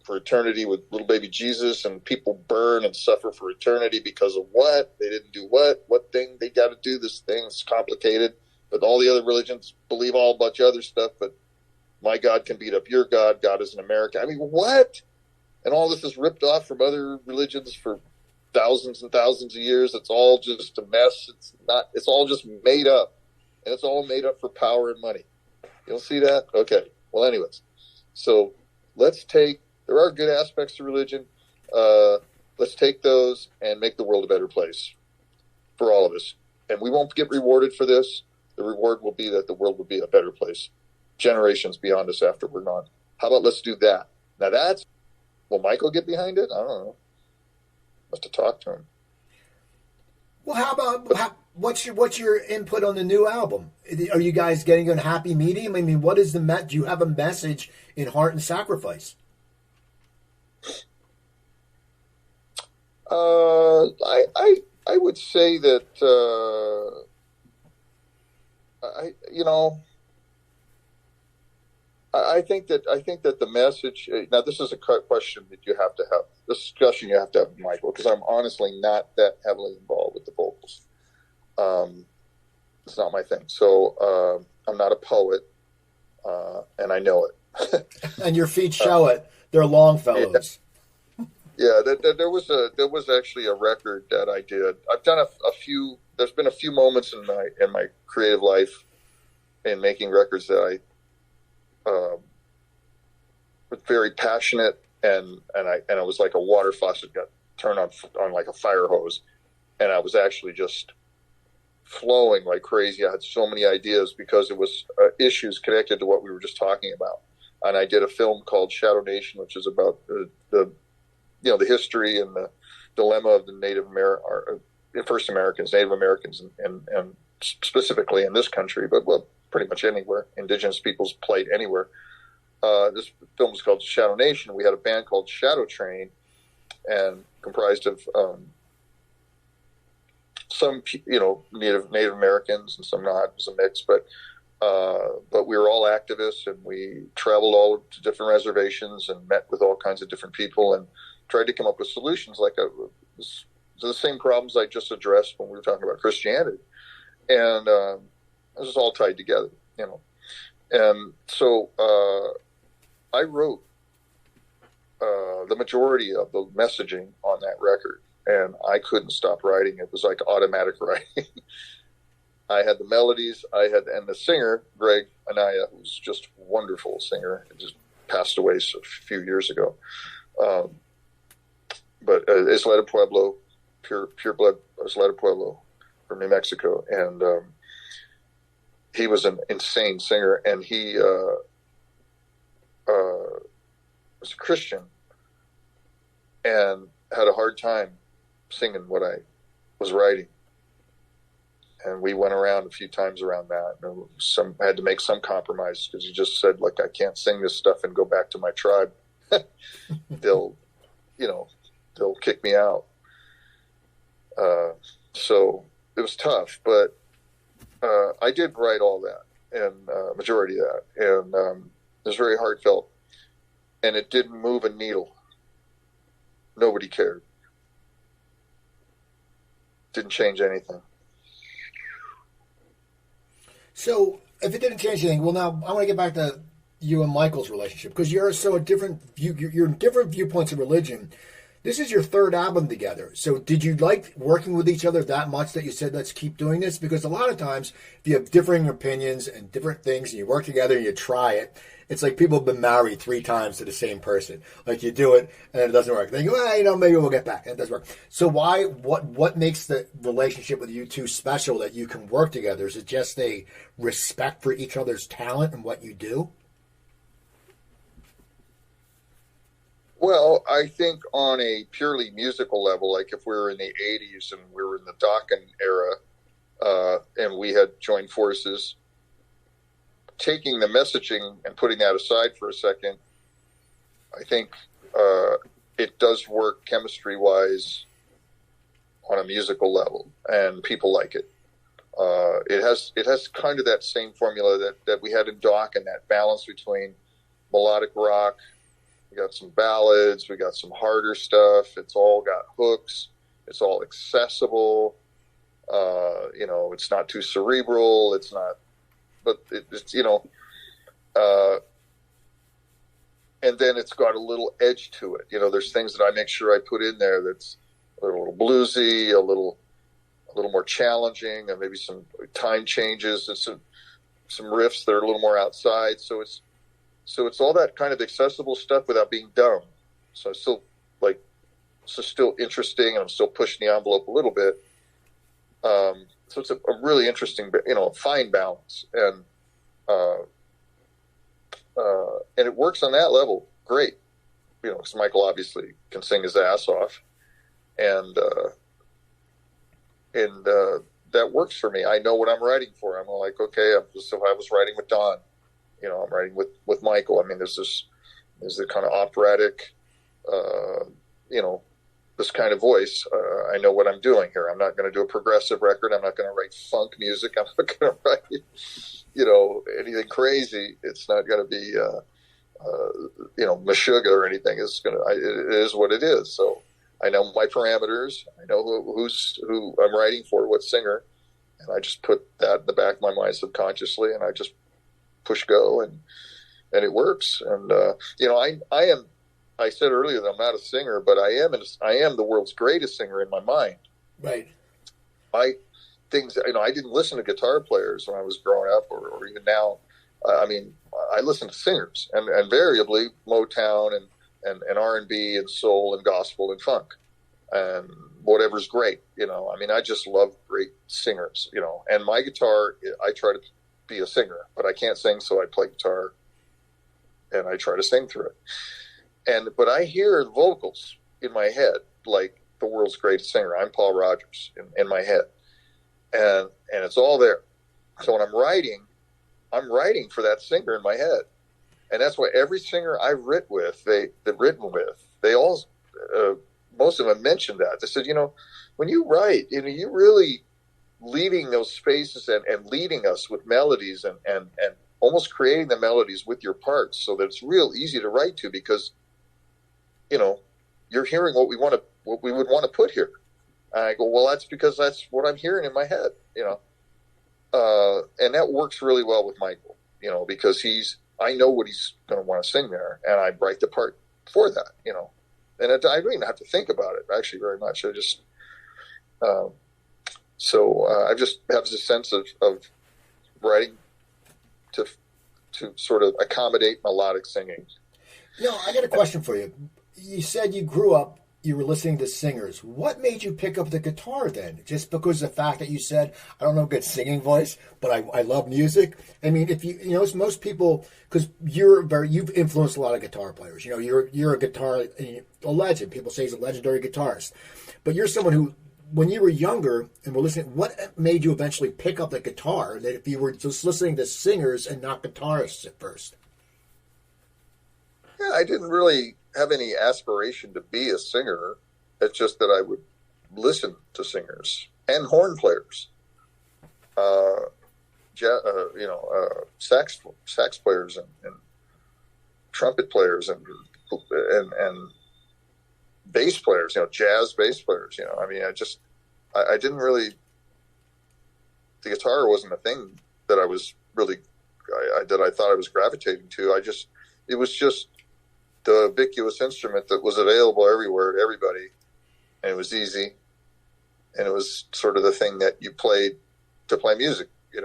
[SPEAKER 3] for eternity with little baby Jesus, and people burn and suffer for eternity because of what? They didn't do what thing? They got to do this thing. It's complicated, but all the other religions believe all a bunch of other stuff, but my God can beat up your God. God is in America. I mean, what? And all this is ripped off from other religions for thousands and thousands of years. It's all just a mess. It's all just made up, and it's all made up for power and money. You'll see that? Okay. Well, anyways, so there are good aspects to religion. Let's take those and make the world a better place for all of us. And we won't get rewarded for this. The reward will be that the world will be a better place generations beyond us after we're gone. How about let's do that? Now will Michael get behind it? I don't know. Have to talk to him.
[SPEAKER 2] Well, how about what's your input on the new album? Are you guys getting a happy medium? I mean, what is do you have a message in Heart and Sacrifice?
[SPEAKER 3] I would say that I think that the message. Now, this is a question that you have to have. This discussion you have to have with Michael, because I'm honestly not that heavily involved with the vocals. It's not my thing. So I'm not a poet, and I know it.
[SPEAKER 2] And your feet show it. They're Longfellows.
[SPEAKER 3] Yeah, there was actually a record that I did. I've done a few. There's been a few moments in my creative life in making records that I was very passionate, and it was like a water faucet got turned on like a fire hose, and I was actually just flowing like crazy. I had so many ideas because it was issues connected to what we were just talking about. And I did a film called Shadow Nation, which is about the history and the dilemma of the First Americans, Native Americans, and specifically in this country, but pretty much anywhere, indigenous peoples played anywhere. This film was called Shadow Nation. We had a band called Shadow Train, and comprised of some Native Americans and some not. It was a mix, but we were all activists, and we traveled all to different reservations and met with all kinds of different people and tried to come up with solutions to the same problems I just addressed when we were talking about Christianity. And this is all tied together, And so I wrote the majority of the messaging on that record, and I couldn't stop writing. It was like automatic writing. I had the melodies, and the singer, Greg Anaya, who's just a wonderful singer, just passed away a few years ago. But Isla de Pueblo, pure blood Isla de Pueblo from New Mexico. And he was an insane singer, and he was a Christian and had a hard time singing what I was writing. And we went around a few times around that. And I had to make some compromise, because he just said, like, I can't sing this stuff and go back to my tribe. They'll kick me out. So it was tough, but I did write all that, and majority of that, and it was very heartfelt, and it didn't move a needle. Nobody cared. Didn't change anything.
[SPEAKER 2] So if it didn't change anything, well, now I want to get back to you and Michael's relationship, because you're so you're in different viewpoints of religion. This is your third album together. So did you like working with each other that much that you said, let's keep doing this? Because a lot of times, if you have differing opinions and different things, and you work together and you try it, it's like people have been married 3 times to the same person. Like, you do it and it doesn't work. Then you go, maybe we'll get back. And it doesn't work. So what makes the relationship with you two special, that you can work together? Is it just a respect for each other's talent and what you do?
[SPEAKER 3] Well, I think on a purely musical level, like if we were in the 80s and we were in the Dokken era, and we had joined forces, taking the messaging and putting that aside for a second, I think it does work chemistry-wise on a musical level, and people like it. It has kind of that same formula that we had in Dokken, that balance between melodic rock. We got some ballads, we got some harder stuff. It's all got hooks. It's all accessible. It's not too cerebral. It's not, but it's and then it's got a little edge to it. There's things that I make sure I put in there that's a little bluesy, a little more challenging, and maybe some time changes and some riffs that are a little more outside. So it's all that kind of accessible stuff without being dumb. So I still still interesting, and I'm still pushing the envelope a little bit. So it's a really interesting, fine balance, and it works on that level great, because Michael obviously can sing his ass off, and that works for me. I know what I'm writing for. I'm like, okay, so if I was writing with Don, I'm writing with Michael. I mean, there's the kind of operatic, this kind of voice. I know what I'm doing here. I'm not going to do a progressive record. I'm not going to write funk music. I'm not going to write, anything crazy. It's not going to be, Meshuggah or anything. It is what it is. So I know my parameters. I know who I'm writing for, what singer, and I just put that in the back of my mind subconsciously, and I just push go, and it works. And I said earlier that I'm not a singer, but I am the world's greatest singer in my mind.
[SPEAKER 2] Right.
[SPEAKER 3] I didn't listen to guitar players when I was growing up, or even now. I listen to singers, and invariably Motown and R&B and soul and gospel and funk and whatever's great. I just love great singers. And my guitar, I try to be a singer, but I can't sing, so I play guitar and I try to sing through it. But I hear vocals in my head like the world's greatest singer. I'm Paul Rogers in my head, and it's all there. So when I'm writing for that singer in my head, and that's why every singer I've written with, they all, most of them mentioned that. They said, when you write, you really leaving those spaces and leading us with melodies and almost creating the melodies with your parts, so that it's real easy to write to, because you're hearing what we would want to put here. And I go, well, that's because that's what I'm hearing in my head, and that works really well with Michael, because I know what he's going to want to sing there, and I write the part for that, and I don't even have to think about it actually very much. I just, I just have this sense of writing to sort of accommodate melodic singing.
[SPEAKER 2] I got a question for you. You said you grew up, you were listening to singers. What made you pick up the guitar then? Just because of the fact that you said, I don't have a good singing voice, but I love music? I mean, if it's most people, because you've influenced a lot of guitar players. You're a legend. People say he's a legendary guitarist. But you're someone who, when you were younger and were listening, what made you eventually pick up the guitar, that if you were just listening to singers and not guitarists at first?
[SPEAKER 3] Yeah, I didn't really have any aspiration to be a singer. It's just that I would listen to singers and horn players, sax players and trumpet players and bass players, jazz bass players. I didn't really. The guitar wasn't a thing that I was really that I thought I was gravitating to. It was just the ubiquitous instrument that was available everywhere to everybody, and it was easy, and it was sort of the thing that you played to play music. It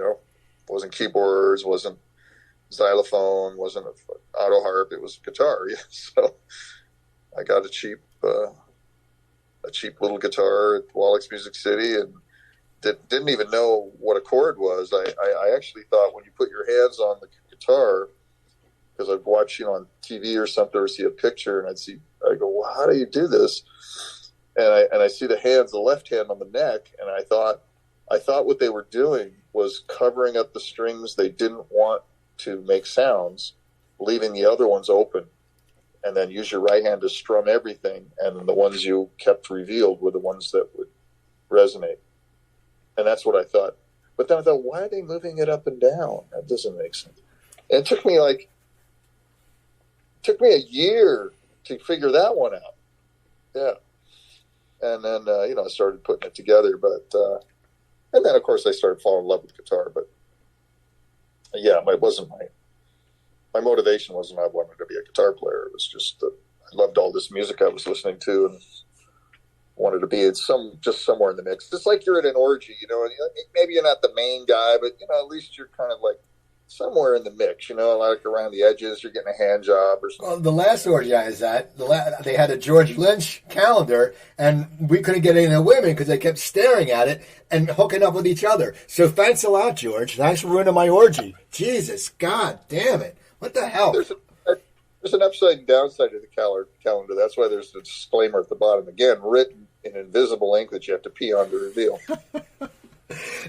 [SPEAKER 3] wasn't keyboards, wasn't xylophone, wasn't an auto harp. It was guitar. Yeah. So I got a cheap little guitar at Wallach's Music City, and didn't even know what a chord was. I actually thought when you put your hands on the guitar, because I'd watch, on TV or something, or see a picture, and I go, well, how do you do this? And I see the left hand on the neck, and I thought what they were doing was covering up the strings they didn't want to make sounds, leaving the other ones open, and then use your right hand to strum everything, and then the ones you kept revealed were the ones that would resonate. And that's what I thought. But then I thought, why are they moving it up and down? That doesn't make sense. And it took me a year to figure that one out. Yeah. And then, I started putting it together, and then of course I started falling in love with guitar, but yeah, my motivation wasn't I wanted to be a guitar player. It was just that I loved all this music I was listening to and wanted to be just somewhere in the mix. It's like you're at an orgy, and maybe you're not the main guy, but at least you're kind of like somewhere in the mix, like around the edges, you're getting a hand job or something.
[SPEAKER 2] Well, the last orgy I was at, they had a George Lynch calendar, and we couldn't get any of the women because they kept staring at it and hooking up with each other. So thanks a lot, George. Thanks for ruining my orgy. Jesus, God damn it. What the hell?
[SPEAKER 3] There's an upside and downside to the calendar. That's why there's a disclaimer at the bottom, again, written in invisible ink that you have to pee on to reveal.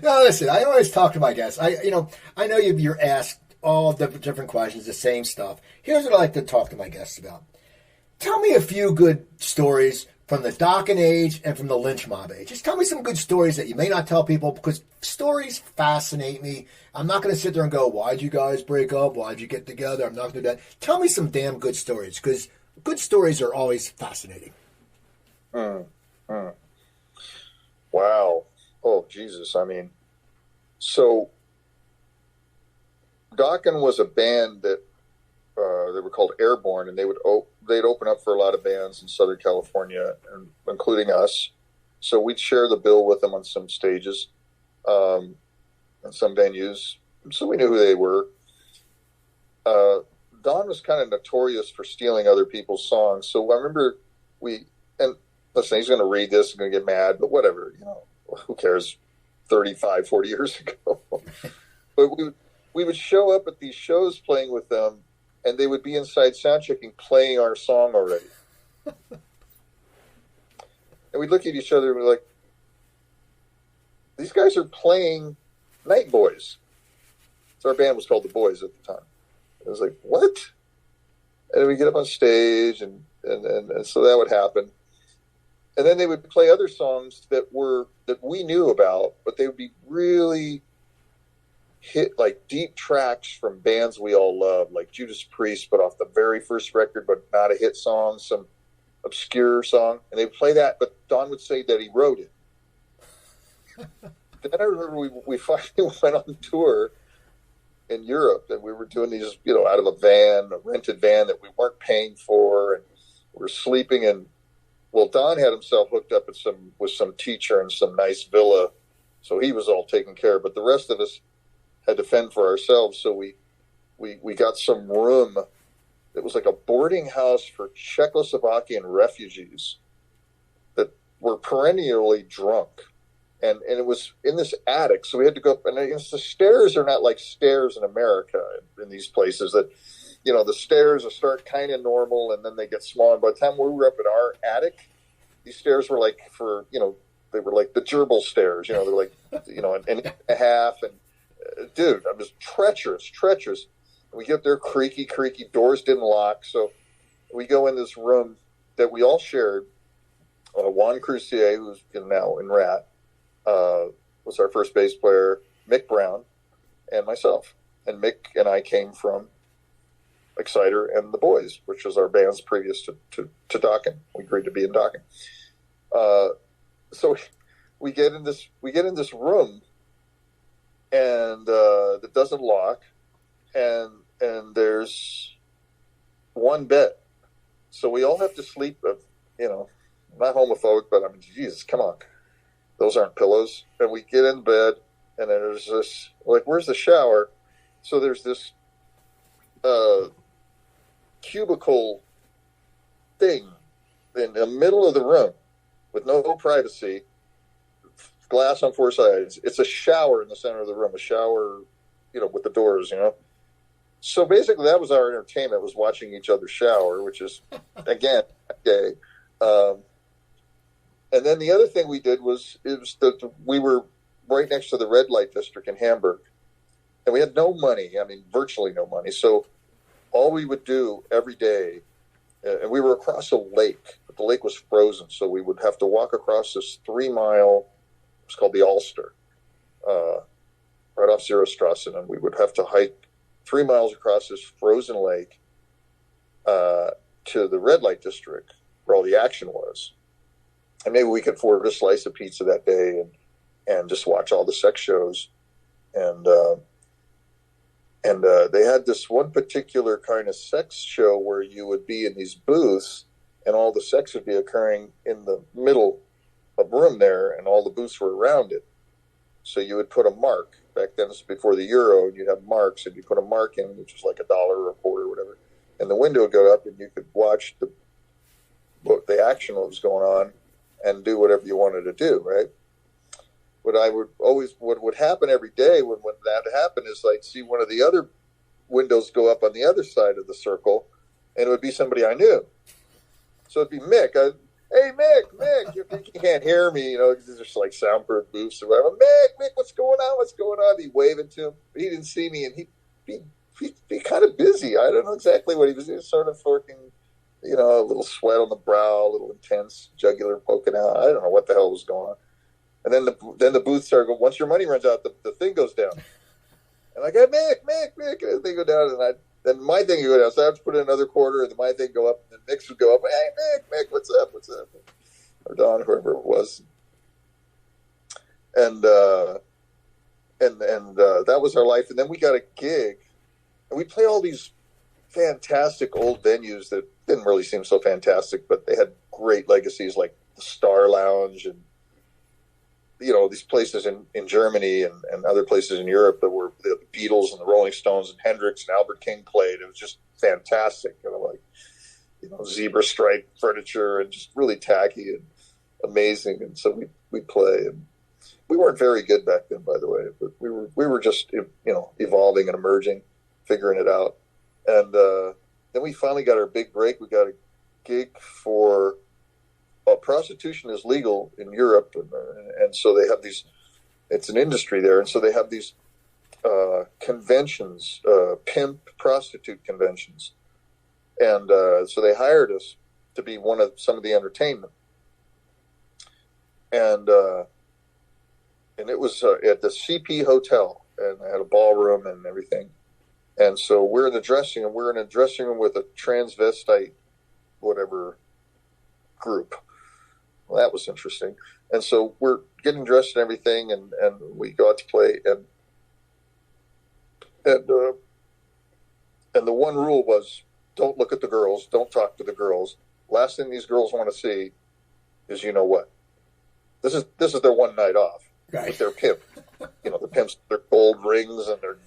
[SPEAKER 2] No, listen, I always talk to my guests. I know you're asked all different questions, the same stuff. Here's what I like to talk to my guests about. Tell me a few good stories from the Dokken age and from the Lynch Mob age. Just tell me some good stories that you may not tell people, because stories fascinate me. I'm not going to sit there and go, why'd you guys break up? Why'd you get together? I'm not going to do that. Tell me some damn good stories, because good stories are always fascinating.
[SPEAKER 3] Wow. Oh, Jesus. I mean, so Dokken was a band that they were called Airborne, and they'd open up for a lot of bands in Southern California, including us. So we'd share the bill with them on some stages and some venues. So we knew who they were. Don was kind of notorious for stealing other people's songs. So I remember and listen, he's going to read this and going to get mad, but whatever, who cares 35, 40 years ago. But we would show up at these shows playing with them, and they would be inside soundchecking playing our song already. And we'd look at each other and we're like, these guys are playing Night Boys. So our band was called The Boys at the time. I was like, what? And we get up on stage, and so that would happen. And then they would play other songs that we knew about, but they would be really hit, like deep tracks from bands we all loved, like Judas Priest, but off the very first record, but not a hit song, some obscure song. And they would play that, but Don would say that he wrote it. Then I remember we finally went on tour in Europe, and we were doing these, out of a rented van that we weren't paying for, and we were sleeping in. Well, Don had himself hooked up with some teacher in some nice villa, so he was all taken care of. But the rest of us had to fend for ourselves, so we got some room. It was like a boarding house for Czechoslovakian refugees that were perennially drunk, and it was in this attic. So we had to go up, and the stairs are not like stairs in America in these places that. The stairs start kind of normal, and then they get small. And by the time we were up in our attic, these stairs were like they were like the gerbil stairs. They were like, an inch and a half. And dude, I was treacherous. We get there, creaky, doors didn't lock. So we go in this room that we all shared. Juan Crucier, who's now in Rat, was our first bass player, Mick Brown, and myself. And Mick and I came from Exciter and the Boys, which was our bands previous to Dokken. We agreed to be in Dokken. So we get in this room, and that doesn't lock, and there's one bed, so we all have to sleep. Not homophobic, but I mean, Jesus, come on, those aren't pillows. And we get in bed, and then there's this, like, where's the shower? So there's this cubicle thing in the middle of the room with no privacy, glass on four sides. It's a shower in the center of the room, a shower, with the doors, So basically that was our entertainment, was watching each other shower, which is, again, gay. And then the other thing we did was we were right next to the red light district in Hamburg, and we had no money. I mean, virtually no money. So all we would do every day, and we were across a lake, but the lake was frozen. So we would have to walk across this 3-mile, it's called the Ulster, right off Zierostrassen. And we would have to hike 3 miles across this frozen lake to the red light district where all the action was. And maybe we could afford a slice of pizza that day and just watch all the sex shows. And they had this one particular kind of sex show where you would be in these booths, and all the sex would be occurring in the middle of the room there, and all the booths were around it. So you would put a mark back then, this was before the euro, and you'd have marks, and you put a mark in, which was like $1 or a quarter or whatever, and the window would go up, and you could watch the action that was going on and do whatever you wanted to do, right? What would happen every day when that happened is I'd see one of the other windows go up on the other side of the circle, and it would be somebody I knew. So it'd be Mick. Hey, Mick, you can't hear me, because these are just like soundproof booths or whatever. Mick, what's going on? He'd be waving to him. He didn't see me, and he'd be kind of busy. I don't know exactly what he was doing. Sort of working, a little sweat on the brow, a little intense, jugular poking out. I don't know what the hell was going on. And then the booth started going, once your money runs out, the thing goes down. And I go, Mick, and the thing go down, and then my thing would go down. So I have to put in another quarter, and then my thing go up, and then Mick's would go up. Hey, Mick, what's up? Or Don, whoever it was. And that was our life. And then we got a gig, and we play all these fantastic old venues that didn't really seem so fantastic, but they had great legacies, like the Star Lounge and these places in Germany and other places in Europe that were the Beatles and the Rolling Stones and Hendrix and Albert King played. It was just fantastic, zebra stripe furniture and just really tacky and amazing. And so we'd play, and we weren't very good back then, by the way, but we were just evolving and emerging, figuring it out. And then we finally got our big break. We got a gig for. Prostitution is legal in Europe, and so they have these. It's an industry there, and so they have these conventions, pimp prostitute conventions, and so they hired us to be some of the entertainment, and it was at the CP Hotel, and they had a ballroom and everything, and so we're in a dressing room with a transvestite, whatever group. Well, that was interesting. And so we're getting dressed and everything, and we go out to play, and the one rule was, don't look at the girls, don't talk to the girls. Last thing these girls want to see is what. This is their one night off, right, with their pimp. The pimps, their gold rings and their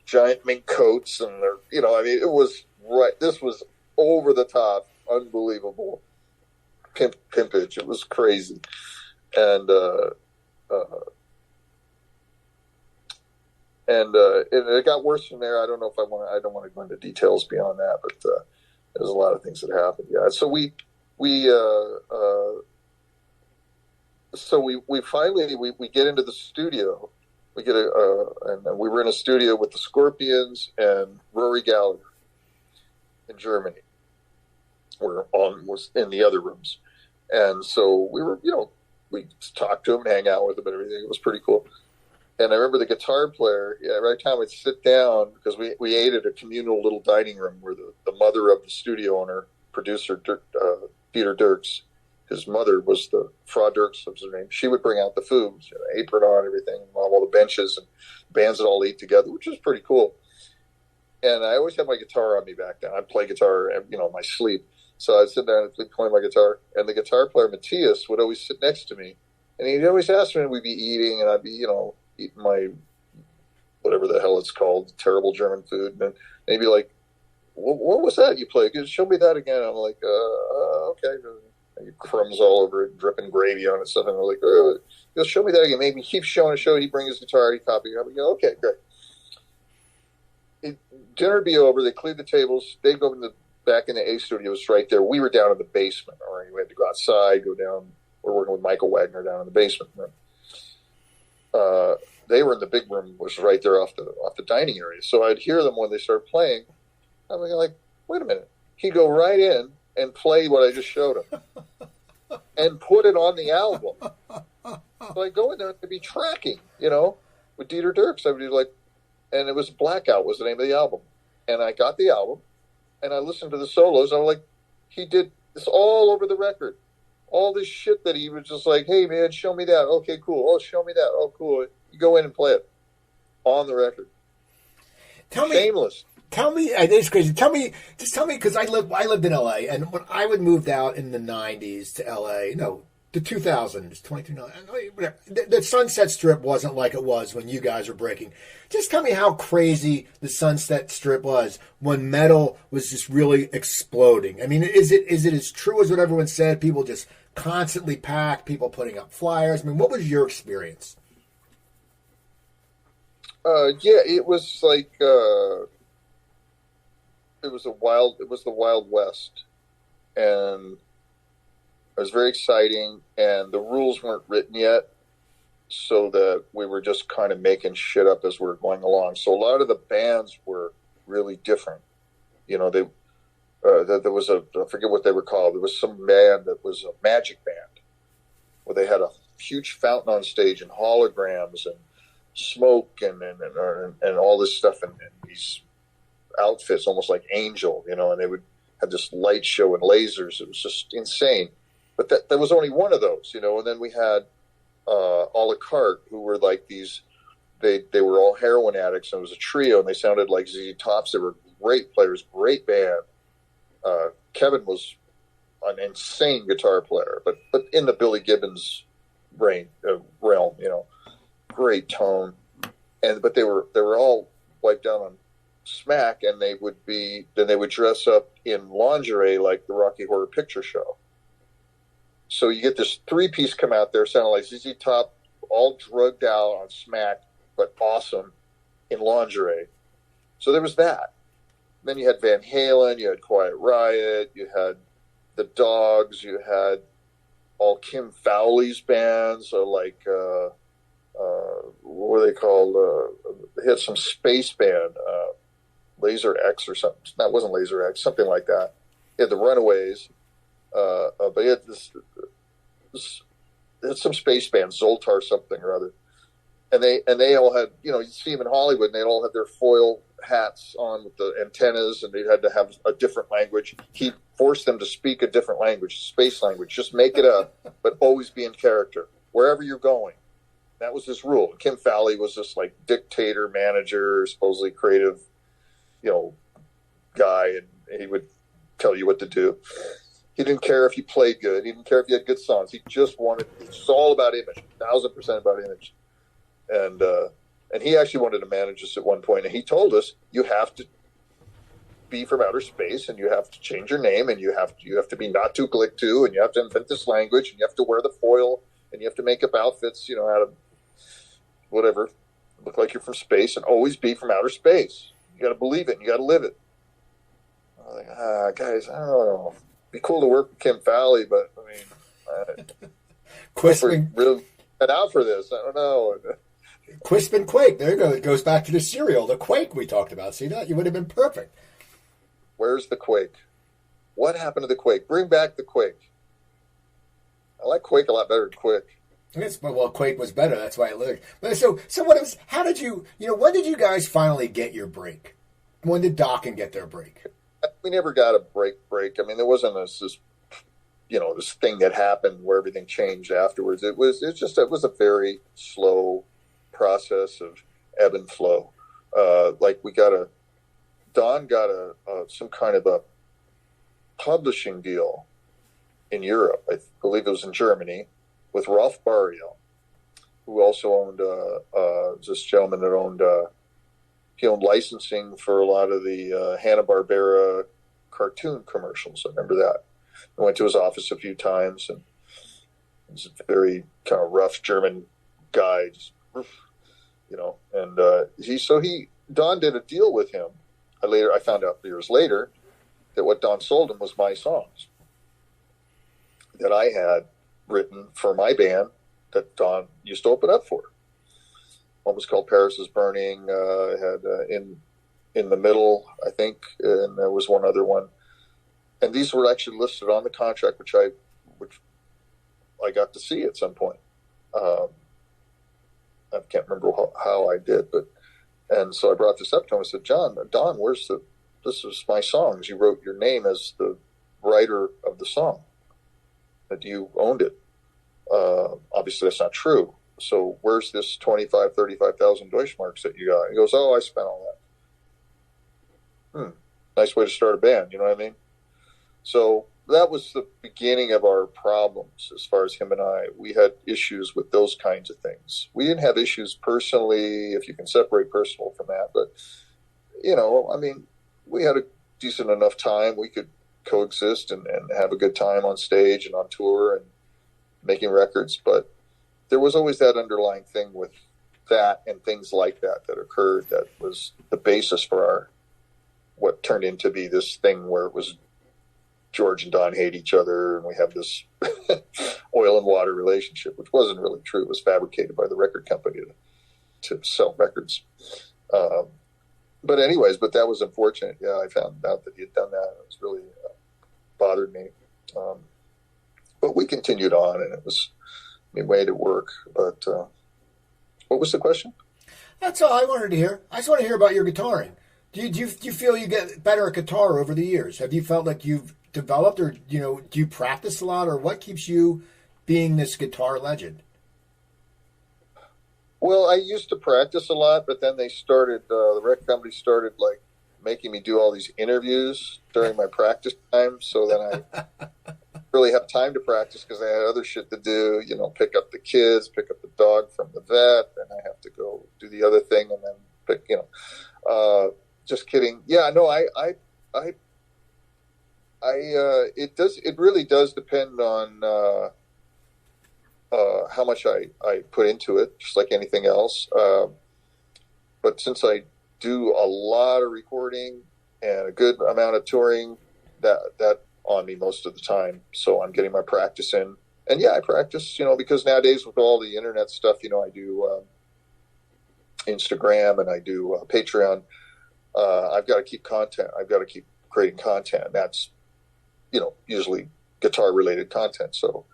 [SPEAKER 3] giant mink coats, and their it was right. This was over the top, unbelievable. Pimpage. It was crazy, and it got worse from there. I don't know if I don't want to go into details beyond that, but there's a lot of things that happened. Yeah, so we finally get into the studio. We get and we were in a studio with the Scorpions and Rory Gallagher in Germany. Was in the other rooms. And so we were, we talked to him and hang out with him and everything. It was pretty cool. And I remember the guitar player, every time we'd sit down, because we ate at a communal little dining room where the mother of the studio owner, producer, Peter Dirks, his mother was Frau Dirks, was her name. She would bring out the food, apron on, everything, all the benches and bands that all eat together, which was pretty cool. And I always had my guitar on me back then. I'd play guitar, in my sleep. So I'd sit down and play my guitar, and the guitar player, Matthias, would always sit next to me. And he'd always ask me, and we'd be eating, and I'd be, eating my, whatever the hell it's called, terrible German food. And he'd be like, what was that you played? Show me that again. I'm like, okay. Crumbs all over it, dripping gravy on it, stuff. And I'm like, he'll show me that again. Maybe keep showing a show. He'd bring his guitar, he'd copy it. I'd go, okay, great. Dinner would be over. They cleared the tables. They'd go back in the A studios right there. We were down in the basement. All right, we had to go outside, go down. We're working with Michael Wagner down in the basement. They were in the big room, which was right there off the dining area. So I'd hear them when they started playing. I'm like, wait a minute. He'd go right in and play what I just showed him and put it on the album. So I go in there to be tracking, with Dieter Dirks. I would be like, and it was Blackout was the name of the album. And I got the album, and I listened to the solos. I'm like, he did this all over the record. All this shit that he was just like, hey, man, show me that. Okay, cool. Oh, show me that. Oh, cool. You go in and play it on the record. Shameless.
[SPEAKER 2] Tell me, it's crazy. Tell me, because I lived in L.A., and when I would moved out in the 90s to L.A., the 2000s, 22, whatever. The Sunset Strip wasn't like it was when you guys were breaking. Just tell me how crazy the Sunset Strip was when metal was just really exploding. I mean, is it as true as what everyone said? People just constantly packed, people putting up flyers. I mean, what was your experience?
[SPEAKER 3] Yeah, it was like it was the Wild West, and it was very exciting, and the rules weren't written yet, so that we were just kind of making shit up as we were going along. So a lot of the bands were really different. You know, there was I forget what they were called. There was some band that was a magic band where they had a huge fountain on stage and holograms and smoke and all this stuff and these outfits, almost like Angel, you know, and they would have this light show and lasers. It was just insane. But that was only one of those, you know. And then we had a la carte, who were like these. They were all heroin addicts, and it was a trio, and they sounded like ZZ Tops. They were great players, great band. Kevin was an insane guitar player, but in the Billy Gibbons realm, you know, great tone. But they were all wiped down on smack, and they would dress up in lingerie like the Rocky Horror Picture Show. So you get this three-piece come out there sounding like ZZ Top, all drugged out on smack, but awesome in lingerie. So there was that. Then you had Van Halen, you had Quiet Riot, you had the Dogs, you had all Kim Fowley's bands, like what were they called? They had some space band, Laser X or something. That wasn't Laser X, something like that. You had the Runaways. But he had had some space band, Zoltar something or other, and they all had, you know, you see them in Hollywood, and they all had their foil hats on with the antennas, and they had to have a different language. He forced them to speak a different language, space language. Just make it up, but always be in character wherever you're going. That was his rule. Kim Fowley was this like dictator manager, supposedly creative, you know, guy, and he would tell you what to do. He didn't care if you played good. He didn't care if you had good songs. He just wanted, it's all about image, 1,000% about image. And he actually wanted to manage us at one point. And he told us, you have to be from outer space, and you have to change your name, and you have to be not too glick too, and you have to invent this language, and you have to wear the foil, and you have to make up outfits, you know, out of whatever, look like you're from space, and always be from outer space. You got to believe it, and you got to live it. I was like, guys, I don't know. Be cool to work with Kim Fowley, but I mean,
[SPEAKER 2] Quispin
[SPEAKER 3] really cut out for this. I don't know.
[SPEAKER 2] Quispin Quake. There you go. It goes back to the cereal, the Quake we talked about. See that? You would have been perfect.
[SPEAKER 3] Where's the Quake? What happened to the Quake? Bring back the Quake. I like Quake a lot better than Quick.
[SPEAKER 2] Yes, well, Quake was better. That's why I learned. But so what was? How did you? You know, when did you guys finally get your break? When did Dokken get their break?
[SPEAKER 3] We never got a break. I mean, there wasn't this, you know, this thing that happened where everything changed afterwards. It was a very slow process of ebb and flow. Like Don got some kind of a publishing deal in Europe. I believe it was in Germany with Ralph Barrio, who also owned this gentleman that owned. He owned licensing for a lot of the Hanna-Barbera cartoon commercials. I remember that. I went to his office a few times, and he was a very kind of rough German guy, just, you know. And Don did a deal with him. I found out years later that what Don sold him was my songs that I had written for my band that Don used to open up for. One was called Paris is Burning. Had in the Middle, I think, and there was one other one. And these were actually listed on the contract, which I got to see at some point. I can't remember how I did, and so I brought this up to him. I said, Don, this is my songs. You wrote your name as the writer of the song, that you owned it. Obviously, that's not true. So where's this 35,000 Deutschmarks that you got? He goes, I spent all that. Nice way to start a band, you know what I mean? So that was the beginning of our problems as far as him and I. We had issues with those kinds of things. We didn't have issues personally, if you can separate personal from that. But, I mean, we had a decent enough time. We could coexist and have a good time on stage and on tour and making records. But there was always that underlying thing with that and things like that occurred that was the basis for what turned into be this thing where it was George and Don hate each other and we have this oil and water relationship, which wasn't really true. It was fabricated by the record company to sell records. But that was unfortunate. Yeah, I found out that he had done that. It was really bothered me. But we continued on, and we made it work. But what was the question?
[SPEAKER 2] That's all I wanted to hear. I just want to hear about your guitaring. Do you feel you get better at guitar over the years? Have you felt like you've developed, or do you practice a lot, or what keeps you being this guitar legend?
[SPEAKER 3] Well, I used to practice a lot, but then they started, the record company started like making me do all these interviews during my practice time. So then I really have time to practice because I had other shit to do, pick up the kids, pick up the dog from the vet, and I have to go do the other thing and then pick, just kidding. Yeah, no, it really does depend on, how much I put into it, just like anything else. But since I do a lot of recording and a good amount of touring, that on me most of the time. So I'm getting my practice in. And yeah, I practice, because nowadays with all the internet stuff, I do Instagram and I do Patreon. I've got to keep content. I've got to keep creating content. That's, usually guitar related content. So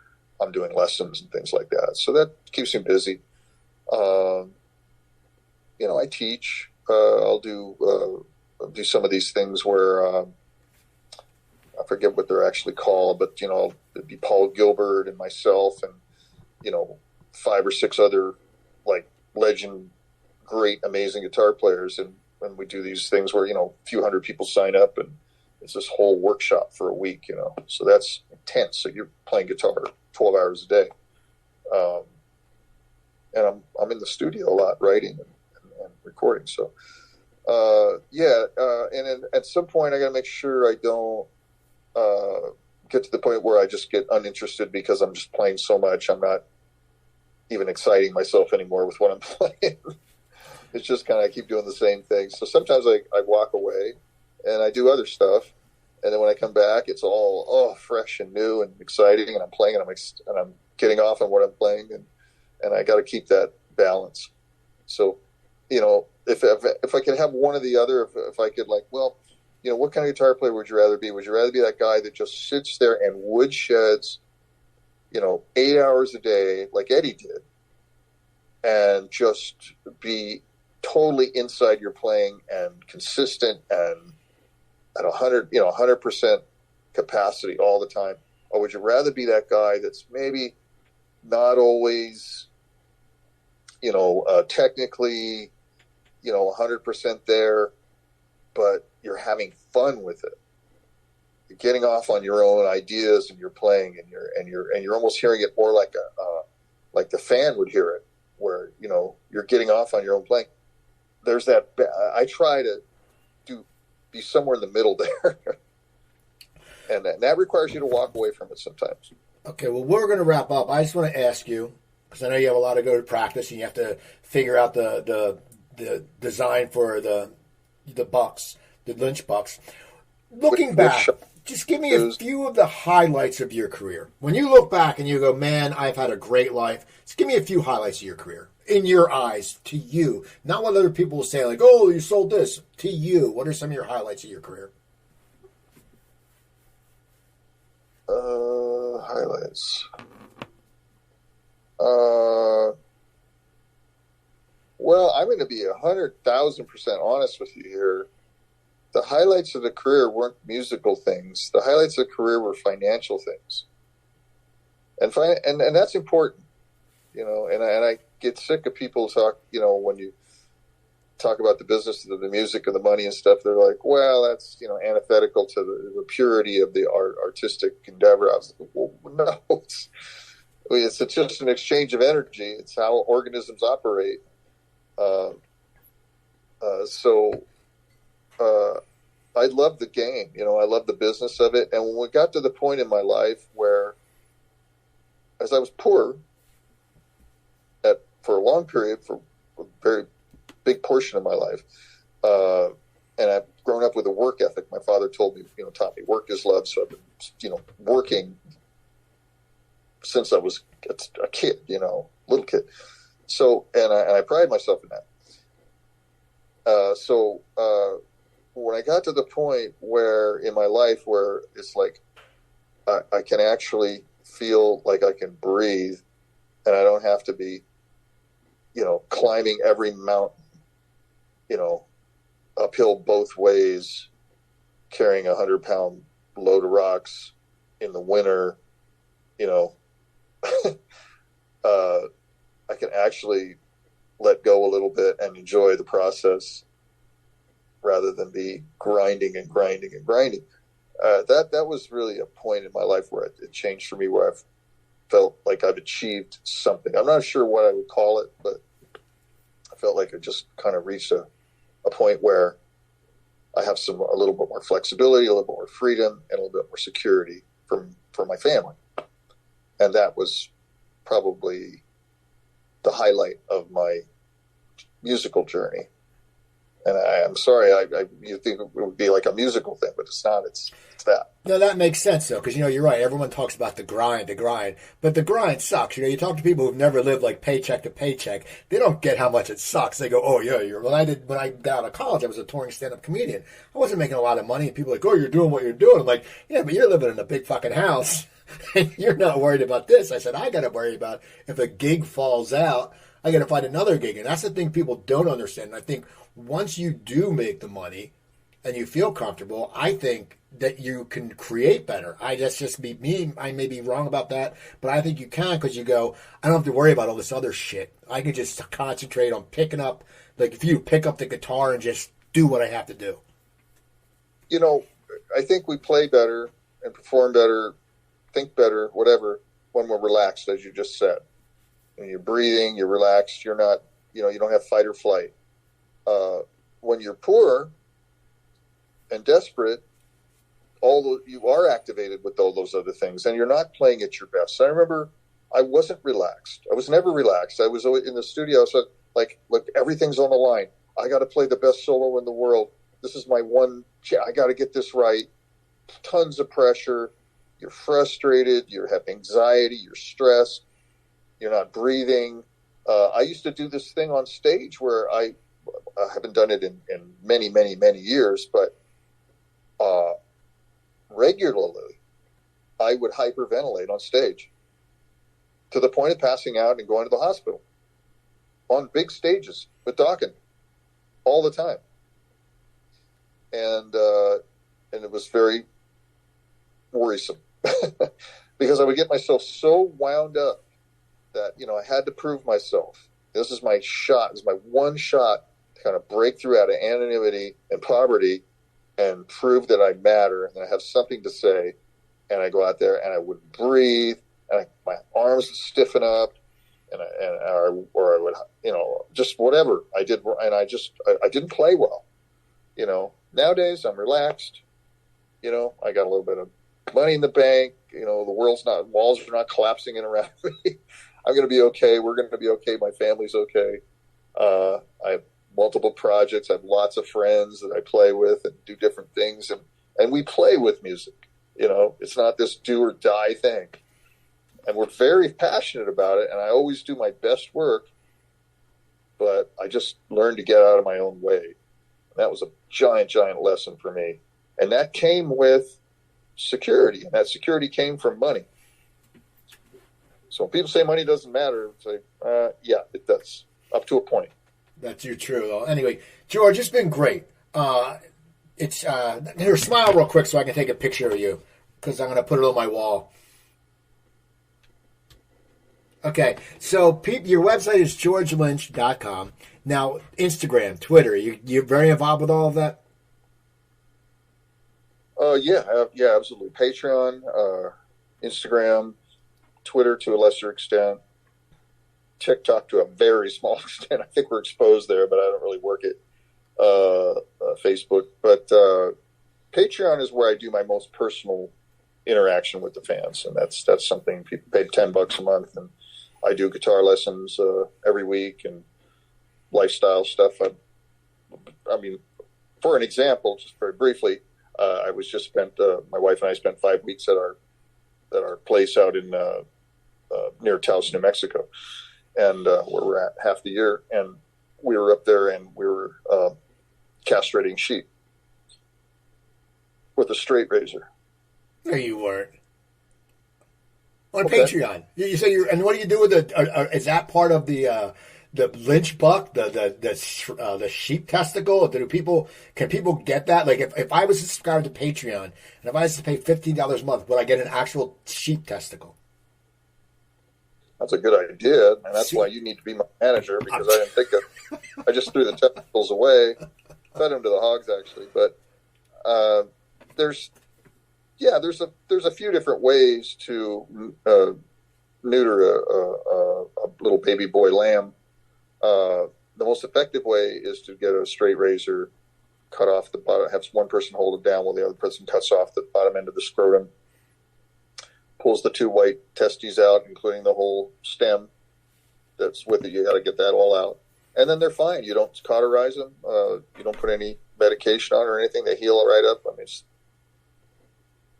[SPEAKER 3] I'm doing lessons and things like that. So that keeps me busy. I teach. I'll do some of these things where I forget what they're actually called, but it'd be Paul Gilbert and myself and 5 or 6 other like legend, great, amazing guitar players, and we do these things where a few hundred people sign up and it's this whole workshop for a week. So that's intense. So you're playing guitar 12 hours a day. And I'm in the studio a lot, writing and recording. So, and then at some point I got to make sure I don't get to the point where I just get uninterested because I'm just playing so much. I'm not even exciting myself anymore with what I'm playing. It's just kind of, I keep doing the same thing. So sometimes I walk away and I do other stuff. And then when I come back, it's all fresh and new and exciting, and I'm playing and I'm getting off on what I'm playing, and I got to keep that balance. So, if I could have one or the other, if I could what kind of guitar player would you rather be? Would you rather be that guy that just sits there and woodsheds, 8 hours a day like Eddie did, and just be totally inside your playing and consistent and at 100% capacity all the time? Or would you rather be that guy that's maybe not always, technically, 100% there, but you're having fun with it. You're getting off on your own ideas and you're playing and you're almost hearing it more like like the fan would hear it, where, you're getting off on your own playing. There's that. I try to be somewhere in the middle there. And that requires you to walk away from it sometimes.
[SPEAKER 2] Okay, well, we're going to wrap up. I just want to ask you, because I know you have a lot to go to practice and you have to figure out the design for the Bucks, the Lynchbox. Looking back, just give me a few of the highlights of your career. When you look back and you go, man, I've had a great life, just give me a few highlights of your career. In your eyes, to you. Not what other people will say, like, oh, you sold this. To you, what are some of your highlights of your career?
[SPEAKER 3] Highlights. Well, I'm going to be 100,000% honest with you here. The highlights of the career weren't musical things. The highlights of the career were financial things. And that's important, and I get sick of people talk, when you talk about the business of the music and the money and stuff, they're like, well, that's, antithetical to the purity of the artistic endeavor. I was like, well, no, it's just an exchange of energy. It's how organisms operate. So I love the game, I love the business of it. And when we got to the point in my life where, as I was poor for a long period, for a very big portion of my life, and I've grown up with a work ethic. My father taught me work is love. So I've been, working since I was a kid, little kid. So, and I pride myself in that. So when I got to the point where in my life where it's like I can actually feel like I can breathe, and I don't have to be, climbing every mountain, uphill both ways, carrying 100-pound load of rocks in the winter, I can actually let go a little bit and enjoy the process rather than be grinding and grinding and grinding. That was really a point in my life where it changed for me, where I've felt like I've achieved something. I'm not sure what I would call it, but I felt like I just kind of reached a point where I have a little bit more flexibility, a little bit more freedom, and a little bit more security for my family. And that was probably the highlight of my musical journey. And I'm sorry, you think it would be like a musical thing, but it's not. It's that.
[SPEAKER 2] No, that makes sense, though, because, you're right. Everyone talks about the grind, but the grind sucks. You talk to people who've never lived like paycheck to paycheck. They don't get how much it sucks. They go, oh, yeah, when I got out of college, I was a touring stand-up comedian. I wasn't making a lot of money, and people are like, oh, you're doing what you're doing. I'm like, yeah, but you're living in a big fucking house, and you're not worried about this. I said, I got to worry about if a gig falls out, I got to find another gig. And that's the thing people don't understand. And I think once you do make the money and you feel comfortable, I think that you can create better. That's just me. I may be wrong about that, but I think you can, because you go, I don't have to worry about all this other shit. I can just concentrate on picking up, like if you pick up the guitar and just do what I have to do.
[SPEAKER 3] I think we play better and perform better, think better, whatever, when we're relaxed, as you just said. And you're breathing, you're relaxed, you're not, you don't have fight or flight. When you're poor and desperate, you are activated with all those other things, and you're not playing at your best. So I remember I wasn't relaxed. I was never relaxed. I was always in the studio. So like, look, everything's on the line. I got to play the best solo in the world. This is my one. I got to get this right. Tons of pressure. You're frustrated. You have anxiety. You're stressed. You're not breathing. I used to do this thing on stage where I haven't done it in many, many, many years, but regularly I would hyperventilate on stage to the point of passing out and going to the hospital on big stages with Dokken all the time. And it was very worrisome because I would get myself so wound up that, I had to prove myself. This is my shot. This is my one shot to kind of break through out of anonymity and poverty and prove that I matter and I have something to say. And I go out there and I would breathe, and my arms would stiffen up, or I would, just whatever I did. And I didn't play well. Nowadays I'm relaxed. I got a little bit of money in the bank. The walls are not collapsing in around me. I'm going to be okay. We're going to be okay. My family's okay. I have multiple projects. I have lots of friends that I play with and do different things. And we play with music. It's not this do or die thing. And we're very passionate about it. And I always do my best work. But I just learned to get out of my own way. And that was a giant, giant lesson for me. And that came with security. And that security came from money. So when people say money doesn't matter, it's like, yeah, it does, up to a point.
[SPEAKER 2] That's true, though. Anyway, George, it's been great. Here, smile real quick so I can take a picture of you, because I'm going to put it on my wall. Okay, so your website is georgelynch.com. Now, Instagram, Twitter, you're very involved with all of that?
[SPEAKER 3] Yeah, absolutely. Patreon, Instagram, Twitter to a lesser extent, TikTok to a very small extent. I think we're exposed there, but I don't really work it. Facebook, but Patreon is where I do my most personal interaction with the fans, and that's something people pay $10 a month, and I do guitar lessons every week and lifestyle stuff. I mean, for an example, just very briefly, I was just my wife and I spent 5 weeks at our place out in near Taos, New Mexico, and where we're at half the year, and we were up there and we were castrating sheep with a straight razor.
[SPEAKER 2] No, you weren't. On Patreon. You say and what do you do with it? Is that part of the Lynchbox, the sheep testicle? Can people get that? Like if I was subscribed to Patreon and if I was to pay $15 a month, would I get an actual sheep testicle?
[SPEAKER 3] That's a good idea, and that's why you need to be my manager, because I didn't think of. I just threw the testicles away, fed them to the hogs actually. But there's a few different ways to neuter a little baby boy lamb. The most effective way is to get a straight razor, cut off the bottom, have one person hold it down while the other person cuts off the bottom end of the scrotum, pulls the two white testes out, including the whole stem that's with it. You got to get that all out. And then they're fine. You don't cauterize them. You don't put any medication on or anything. They heal right up. I mean, it's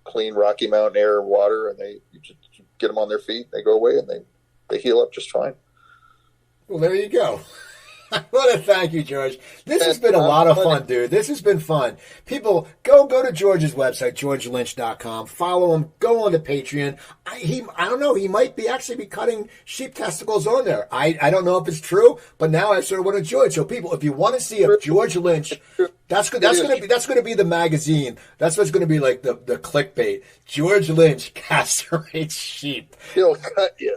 [SPEAKER 3] clean Rocky Mountain air and water, and you just get them on their feet. They go away, and they heal up just fine.
[SPEAKER 2] Well, there you go. I want to thank you, George. This has been a lot of fun, dude. This has been fun. People, go to George's website, georgelynch.com. Follow him. Go on to Patreon. I don't know. He might actually be cutting sheep testicles on there. I don't know if it's true, but now I sort of want to enjoy it. So, people, if you want to see if George Lynch, that's going to be the magazine. That's what's going to be like the clickbait. George Lynch castrates sheep.
[SPEAKER 3] He'll cut you.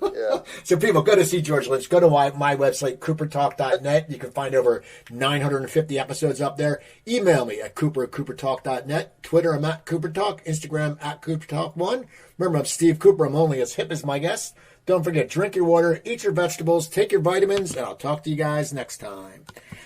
[SPEAKER 3] Yeah.
[SPEAKER 2] So people, go to see George Lynch. Go to my website, coopertalk.net. You can find over 950 episodes up there. Email me at coopertalk.net. Twitter, I'm at CooperTalk. Instagram, at CooperTalk1. Remember, I'm Steve Cooper. I'm only as hip as my guests. Don't forget, drink your water, eat your vegetables, take your vitamins, and I'll talk to you guys next time.